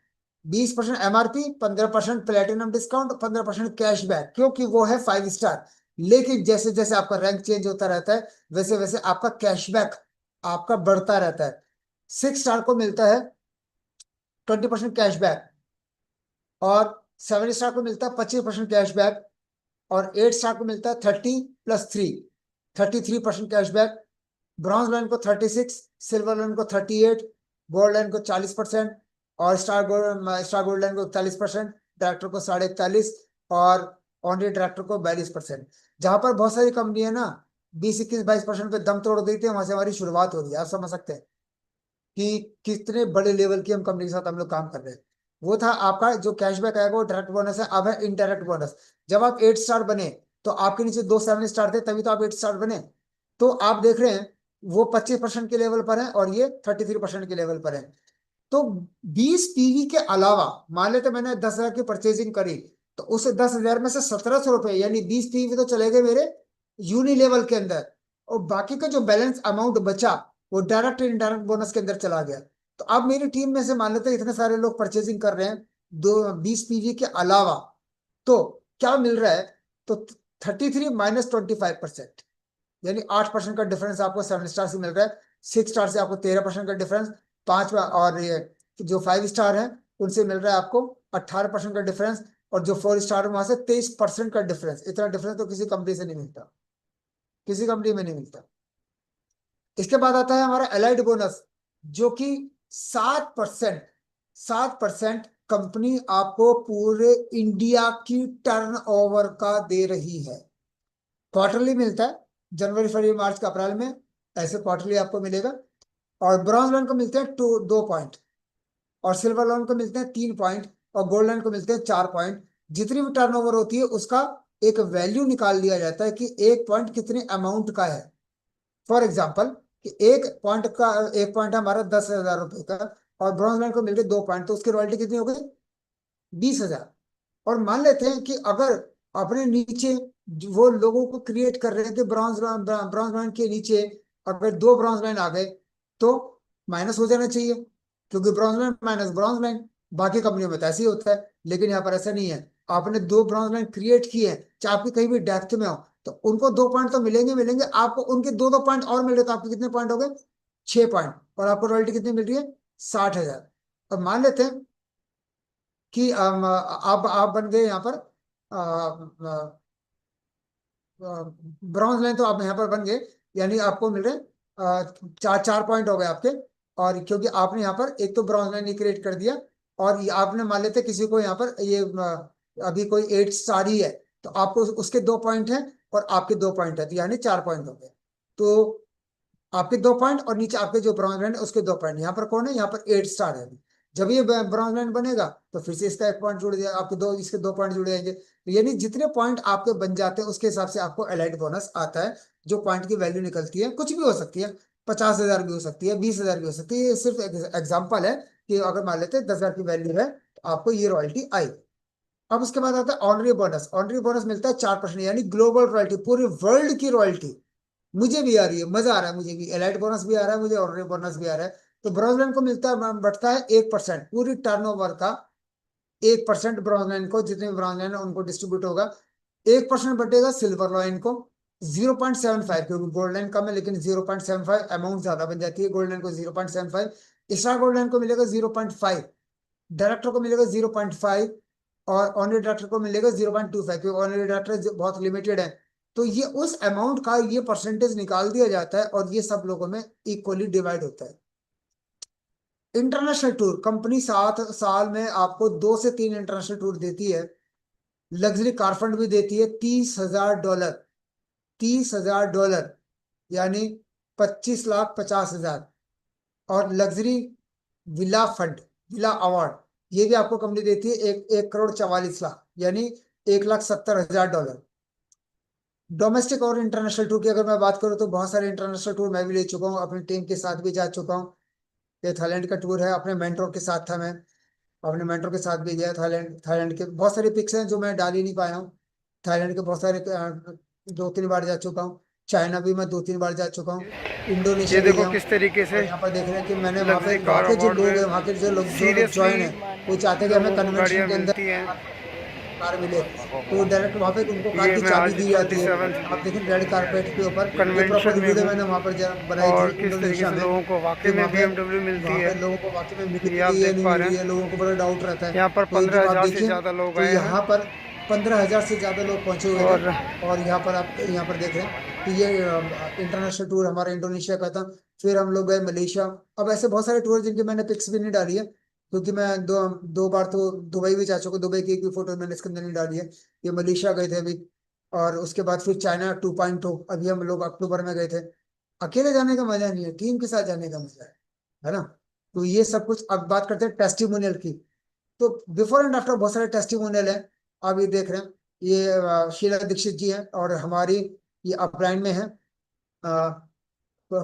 S1: 20% एमआरपी, 15% प्लेटिनम डिस्काउंट, 15% कैशबैक, क्योंकि वो है 5 स्टार। लेकिन जैसे जैसे आपका रैंक चेंज होता रहता है वैसे वैसे आपका कैशबैक आपका बढ़ता रहता है। 6 स्टार को मिलता है 20% कैशबैक, और 7 स्टार को मिलता है 25% कैशबैक, और 8 स्टार को मिलता है 30 + 3, 33% कैशबैक। ब्रॉन्ज लाइन को 36, सिल्वर लाइन को 38, गोल्ड लाइन को 40%, और स्टार गोल्ड लाइन को 41%, डायरेक्टर को 41.5, और ऑनरी डायरेक्टर को 42%। जहां पर बहुत सारी कंपनी है ना 20 21 22% पे दम तोड़ देती है, वहां से हमारी शुरुआत हो रही है। आप समझ सकते हैं कि कितने बड़े लेवल की हम कंपनी के साथ हम लोग काम कर रहे हैं। वो था आपका जो कैशबैक आएगा, वो डायरेक्ट बोनस है। अब है इनडायरेक्ट बोनस। जब आप 8 स्टार बने तो आपके नीचे 2 7 स्टार थे, तभी तो आप 8 स्टार बने। तो आप देख रहे हैं वो 25% के लेवल पर है और ये 33% के लेवल पर है। तो 20 पीवी के अलावा मान लेते मैंने 10,000 की परचेजिंग करी, तो उस 10,000 में से 1,700 रुपए यानी 20 पीवी तो चले गए मेरे यूनि लेवल के अंदर, और बाकी का जो बैलेंस अमाउंट बचा वो डायरेक्ट इनडायरेक्ट बोनस के अंदर चला गया। तो अब मेरी टीम में से मान लेते हैं इतने सारे लोग परचेजिंग कर रहे हैं दो 20 पीवी के अलावा, तो क्या मिल रहा है, तो 33 - 25%, यानी 8% का डिफरेंस आपको 7 स्टार से मिल रहा है। 6 स्टार से आपको 13% का डिफरेंस, पांच, और ये जो 5 स्टार है उनसे मिल रहा है आपको 18% का डिफरेंस, और जो 4 स्टार है वहां से 23% का डिफरेंस। इतना डिफरेंस तो किसी कंपनी से नहीं मिलता, किसी कंपनी में नहीं मिलता। इसके बाद आता है हमारा एलाइड बोनस, जो कि 7%, 7% कंपनी आपको पूरे इंडिया की टर्नओवर का दे रही है। क्वार्टरली मिलता है, जनवरी फरवरी मार्च का अप्रैल में, ऐसे क्वार्टरली आपको मिलेगा। और ब्रॉन्ज लोन को मिलते हैं 2 पॉइंट, और सिल्वर लोन को मिलते हैं 3 पॉइंट, और गोल्ड लोन को मिलते हैं 4 पॉइंट। जितनी भी टर्नओवर होती है उसका एक वैल्यू निकाल लिया जाता है कि 1 पॉइंट कितने अमाउंट का है। फॉर एग्जाम्पल कि 1 पॉइंट है हमारा 10,000 रुपए का, और ब्रॉन्ज लाइन को मिल गए 2 पॉइंट, तो उसकी रॉयल्टी कितनी हो गई 20,000। और मान लेते हैं कि अगर अपने नीचे वो लोगों को क्रिएट कर रहे हैं कि ब्रॉन्ज लाइन के नीचे अगर 2 ब्रॉन्ज लाइन आ गए तो माइनस हो जाना चाहिए, क्योंकि bronze line minus bronze line, बाकी कंपनियों में तो ऐसे ही होता है। लेकिन यहाँ पर ऐसा नहीं है, आपने 2 ब्रॉन्ज लाइन क्रिएट किए हैं, चाहे आपकी कहीं भी डेप्थ में हो, तो उनको 2 पॉइंट तो मिलेंगे मिलेंगे आपको, उनके 2 2 पॉइंट और मिल रहे तो आपके कितने पॉइंट हो गए 6 पॉइंट, और आपको रॉयल्टी कितनी मिल रही है 60,000। अब मान लेते हैं कि आप बन गए यहाँ पर ब्रॉन्ज लाइन, तो आप यहाँ पर बन गए, यानी आपको मिल रहे 4 4 पॉइंट हो गए आपके। और क्योंकि आपने यहाँ पर एक तो ब्रॉन्ज लाइन क्रिएट कर दिया, और ये आपने मान लेते किसी को यहाँ पर ये अभी कोई 8 स्टार ही है, तो आपको उसके 2 पॉइंट हैं और आपके 2 पॉइंट है, तो यानी 4 पॉइंट हो गए। तो आपके 2 पॉइंट और नीचे आपके जो ब्रॉन्ज लाइन है उसके 2 पॉइंट। यहाँ पर कौन है, यहाँ पर 8 स्टार है। जब ये ब्रॉन्ज लाइन बनेगा तो फिर से इसका एक पॉइंट जुड़ जाएगा, आपके दो, इसके दो पॉइंट जुड़ जाएंगे, तो यानी जितने पॉइंट आपके बन जाते हैं उसके हिसाब से आपको एलाइड बोनस आता है। जो पॉइंट की वैल्यू निकलती है कुछ भी हो सकती है, 50,000 भी हो सकती है, 20,000 भी हो सकती है, ये सिर्फ एग्जाम्पल है कि अगर मान लेते हैं 10,000 की वैल्यू है तो आपको ये रॉयल्टी आई। अब उसके बाद आता है ऑनरी बोनस। ऑनरी बोनस मिलता है 4%, यानी ग्लोबल रॉयल्टी, पूरे वर्ल्ड की रॉयल्टी मुझे भी आ रही है, मजा आ रहा है, मुझे भी एलाइट बोनस भी आ रहा है, मुझे ऑनरी बोनस भी आ रहा है। तो ब्रॉन्ज लाइन को मिलता है, बढ़ता है 1%, पूरी टर्नओवर का 1% ब्रॉन्ज लाइन को, जितने भी ब्रॉन्ज लाइन है उनको डिस्ट्रीब्यूट होगा। 1% बटेगा सिल्वर लाइन को, 0.75, क्योंकि गोल्ड लाइन कम है लेकिन 0.75 अमाउंट ज्यादा बन जाती है, गोल्ड लाइन को 0.75, स्टार गोल्ड लाइन को मिलेगा 0.5, डायरेक्टर को मिलेगा 0.5, और ऑनरी डायरेक्टर को मिलेगा 0.25, क्योंकि ऑनरी डायरेक्टर बहुत लिमिटेड है। तो ये उस अमाउंट का ये परसेंटेज निकाल दिया जाता है और ये सब लोगों में इक्वली डिवाइड होता है। इंटरनेशनल टूर, कंपनी 7 साल में आपको 2 से 3 इंटरनेशनल टूर देती है। लग्जरी कार फंड भी देती है, $30,000, $30,000 यानी 25,50,000। और luxury villa fund, villa award, ये भी आपको कंपनी देती है, 1,44,00,000 यानी $1,70,000। डोमेस्टिक और इंटरनेशनल टूर की अगर मैं बात करूँ तो बहुत सारे इंटरनेशनल टूर मैं भी ले चुका हूँ, अपनी टीम के साथ भी जा चुका हूँ। ये थाईलैंड का टूर है, अपने मेंटोर के साथ था मैं, अपने मेंटोर के साथ भी गया थाईलैंड। थाईलैंड के बहुत सारे पिक्स हैं जो मैं डाल ही नहीं पाया हूँ। थाईलैंड के बहुत सारे 2-3 बार जा चुका हूँ। चाइना भी मैं 2-3 बार जा चुका हूँ।
S4: ये
S1: इंडोनेशिया भी
S4: देखो
S1: गया हूँ।
S4: किस तरीके
S1: और
S4: से
S1: यहाँ पर देख रहे हैं कि मैंने
S4: लग्जरी
S1: वहाँ
S4: कार
S1: के जो
S4: अवार्ड
S1: लोग हैं,
S4: में
S1: वहाँ के जो लोग
S4: सीरियसली
S1: ज्वाइन है, वो चाहते हैं कि हमें
S4: लोगों को
S1: कन्वेंशन
S4: गाड़ियाँ
S1: के अंदर
S4: मिलती हैं।
S1: कार मिले, तो डायरेक्ट वहां पे उनको कार
S4: ये
S1: की
S4: मैं
S1: चाबी
S4: आज
S1: दी जाती है।
S4: 27th
S1: आप देखें रेड कारपेट के ऊपर, ये
S4: कन्वेंशन
S1: प्रॉपर
S4: में
S1: वीडियो
S4: हूँ
S1: मैंने वहां पर बनाई थी
S4: और किस तरीके
S1: इंडोनेशिया
S4: से
S1: में,
S4: लोगों को
S1: कि
S4: वाकई में BMW मिलती
S1: वहां
S4: है।
S1: पे लोगों को वाकई में मिल
S4: ये आप
S1: रही है
S4: देख
S1: नहीं
S4: पा
S1: मिल
S4: रहे
S1: रही है,
S4: हैं,
S1: लोगों को बड़ा डाउट रहता है।
S4: यहाँ पर
S1: तो जब आप
S4: 15,000 से
S1: देखिए
S4: ज़्यादा लोग
S1: तो
S4: आए हैं।
S1: यहाँ पर 15,000 से ज्यादा लोग पहुंचे हुए थे।
S4: और
S1: और यहाँ पर आप यहाँ पर देख रहे हैं कि ये इंटरनेशनल टूर हमारा इंडोनेशिया का था। फिर हम लोग गए मलेशिया। अब ऐसे बहुत सारे टूर जिनकी मैंने पिक्स भी नहीं डाली है, क्योंकि मैं दो दो बार तो दुबई भी जा चुका हूँ, दुबई की एक भी फोटो मैंने इसके अंदर नहीं डाली है। ये मलेशिया गए थे अभी, और उसके बाद फिर चाइना 2.0, अभी हम लोग अक्टूबर में गए थे। अकेले जाने का मजा नहीं है, टीम के साथ जाने का मजा है ना। तो ये सब कुछ। अब बात करते हैं टेस्टिमोनियल की। तो बिफोर एंड आफ्टर बहुत सारे टेस्टिमोनियल है। आप ये देख रहे हैं, ये शीला दीक्षित जी है, और हमारी ये अपलाइन में है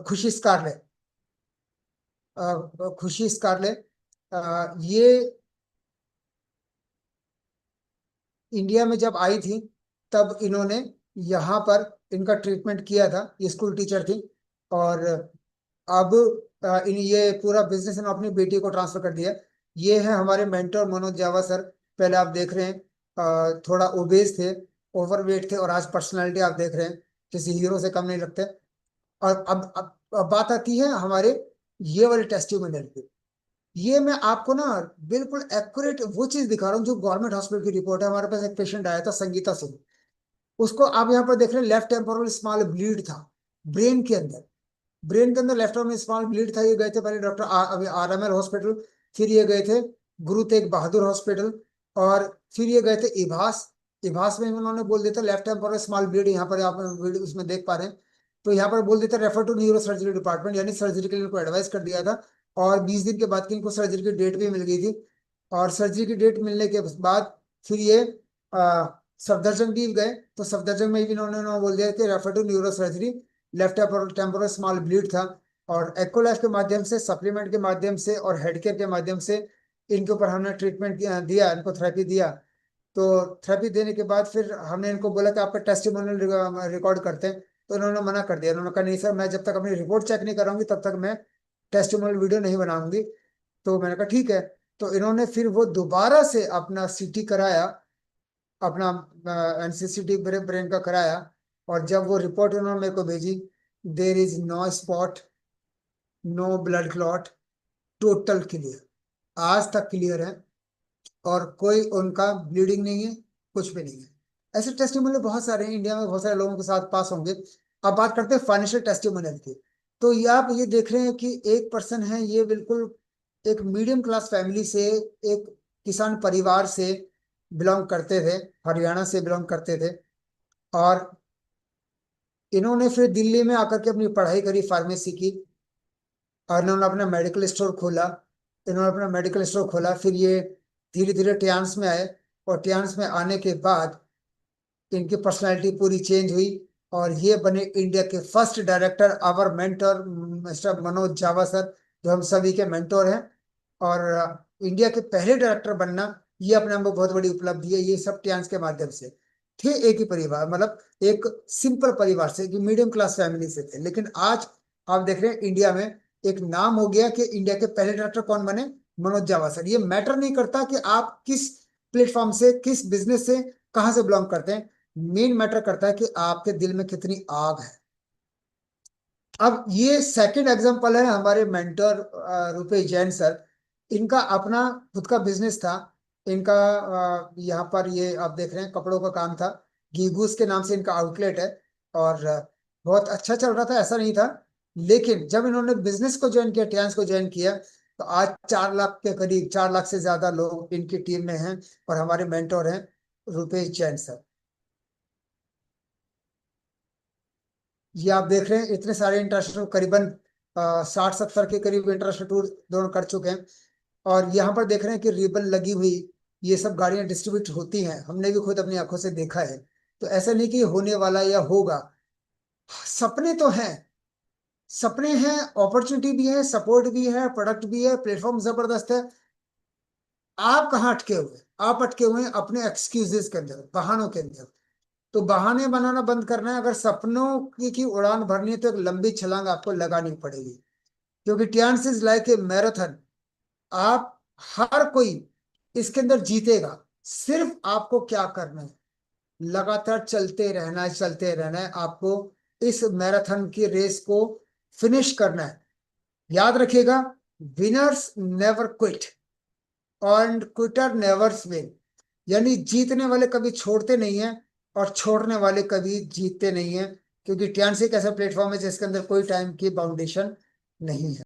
S1: खुशी स्कारले, खुशी स्कारले। ये इंडिया में जब आई थी तब इन्होंने यहाँ पर इनका ट्रीटमेंट किया था, ये स्कूल टीचर थी। और अब ये पूरा बिजनेस इन्होंने अपनी बेटी को ट्रांसफर कर दिया। ये है हमारे मेंटर मनोज जावा सर। पहले आप देख रहे हैं थोड़ा ओबेस थे, ओवरवेट थे, और आज पर्सनालिटी आप देख रहे हैं किसी हीरो से कम नहीं लगते। और अब बात आती है हमारे ये वाले टेस्टिमोनियल की। ये मैं आपको ना बिल्कुल एक्यूरेट वो चीज दिखा रहा हूँ जो गवर्नमेंट हॉस्पिटल की रिपोर्ट है। हमारे पास एक पेशेंट आया था, संगीता सिंह। उसको आप यहाँ पर देख रहे हैं, लेफ्ट टेम्पोरल स्मॉल ब्लीड था ब्रेन के अंदर। ब्रेन के अंदर लेफ्ट में स्मॉल ब्लीड था। ये गए थे पहले डॉक्टर RML हॉस्पिटल, फिर ये गए थे गुरु तेग बहादुर हॉस्पिटल, और फिर ये गए थे इभास। इभास में उन्होंने बोल दिया था लेफ्ट टेम्पोरल स्मॉल ब्लीड, यहाँ पर आप वीडियो उसमें देख पा रहे हैं। तो यहाँ पर बोल देता refer to neuro surgery department, यानी सर्जरी के लिए इनको एडवाइस कर दिया था। और 20 दिन के बाद की इनको सर्जरी की डेट भी मिल गई थी। और सर्जरी की डेट मिलने के बाद फिर ये सफदरजंग भी गए, तो सफदरजंग में भी इन्होंने बोल दिया कि refer to neuro surgery, left temporal small bleed था। और एक्कोलाइफ के माध्यम से, सप्लीमेंट के माध्यम से और हेड केयर के माध्यम से इनके ऊपर हमने ट्रीटमेंट दिया, इनको थेरेपी दिया। तो थेरेपी देने के बाद फिर हमने इनको बोला कि आपका टेस्टिमोनियल रिकॉर्ड करते हैं। तो इन्होंने मना कर दिया। उन्होंने कहा नहीं सर, मैं जब तक अपनी रिपोर्ट चेक नहीं कराऊंगी तब तक मैं टेस्टिमोनियल वीडियो नहीं बनाऊंगी। तो मैंने कहा ठीक है। तो इन्होंने फिर वो दोबारा से अपना CT कराया, अपना NCCT ब्रेन का कराया। और जब वो रिपोर्ट उन्होंने मेरे को भेजी, there is no spot, no blood clot, total clear, आज तक क्लियर है। और कोई उनका ब्लीडिंग नहीं है, कुछ भी नहीं है। ऐसे टेस्टिमोनियल बहुत सारे हैं, इंडिया में बहुत सारे लोगों के साथ पास होंगे। अब बात करते हैं फाइनेंशियल टेस्टिमोनियल की। तो ये आप ये देख रहे हैं कि एक पर्सन है, ये बिल्कुल एक मीडियम क्लास फैमिली से, एक किसान परिवार से बिलोंग करते थे, हरियाणा से बिलोंग करते थे। और इन्होंने फिर दिल्ली में आकर के अपनी पढ़ाई करी, फार्मेसी की, और इन्होंने अपना मेडिकल स्टोर खोला। इन्होंने अपना मेडिकल स्टोर खोला, फिर ये धीरे धीरे टियान्स में आए, और टियान्स में आने के बाद इनकी पर्सनालिटी पूरी चेंज हुई, और ये बने इंडिया के first director, our mentor mister Manoj Jawa sir, जो हम सभी के मेंटोर हैं। और इंडिया के पहले डायरेक्टर बनना, ये अपने आप में बहुत बड़ी उपलब्धि है। ये सब टियान्स के माध्यम से थे, एक ही परिवार, मतलब एक सिंपल परिवार से, कि मीडियम क्लास फैमिली से थे। लेकिन आज आप देख रहे हैं इंडिया में एक नाम हो गया कि इंडिया के पहले डायरेक्टर कौन बने, मनोज जावा सर। ये मैटर नहीं करता कि आप किस प्लेटफॉर्म से, किस बिजनेस से, कहाँ से बिलोंग करते हैं, मेन मैटर करता है कि आपके दिल में कितनी आग है। अब ये सेकंड एग्जांपल है हमारे मेंटर रुपेश जैन सर। इनका अपना खुद का बिजनेस था। इनका यहाँ पर ये आप देख रहे हैं कपड़ों का काम था, गीगूस के नाम से इनका आउटलेट है। और बहुत अच्छा चल रहा था, ऐसा नहीं था। लेकिन जब इन्होंने बिजनेस को ज्वाइन किया, टियान्स को ज्वाइन किया, तो आज 4 लाख के करीब, 4 लाख से ज्यादा लोग इनकी टीम में हैं, और हमारे मेंटोर हैं रुपेश जैन सर। ये आप देख रहे हैं इतने सारे इंटरनेशनल, करीबन 60-70 के करीब इंटरनेशनल टूर दोनों कर चुके हैं। और यहाँ पर देख रहे हैं कि रिबन लगी हुई ये सब गाड़ियां डिस्ट्रीब्यूट होती हैं, हमने भी खुद अपनी आंखों से देखा है। तो ऐसा नहीं कि होने वाला या होगा, सपने तो हैं, सपने हैं, अपॉर्चुनिटी भी है, सपोर्ट भी है, प्रोडक्ट भी है, प्लेटफॉर्म जबरदस्त है। आप कहाँ अटके हुए हैं? आप अटके हुए हैं अपने एक्सक्यूजेस के अंदर, बहानों के अंदर। तो बहाने बनाना बंद करना है। अगर सपनों की उड़ान भरनी है, तो एक लंबी छलांग आपको लगानी पड़ेगी, क्योंकि टियान्स इज लाइक ए मैराथन। आप, हर कोई इसके अंदर जीतेगा, सिर्फ आपको क्या करना है, लगातार चलते रहना है, चलते रहना है आपको। इस मैराथन की रेस को फिनिश करना है। याद रखिएगा, winners never quit and Quetta never win. यानी जीतने वाले कभी छोड़ते नहीं हैं, और छोड़ने वाले कभी जीतते नहीं हैं। क्योंकि टियान्स एक ऐसा प्लेटफॉर्म है जिसके अंदर कोई टाइम की बाउंडेशन नहीं है।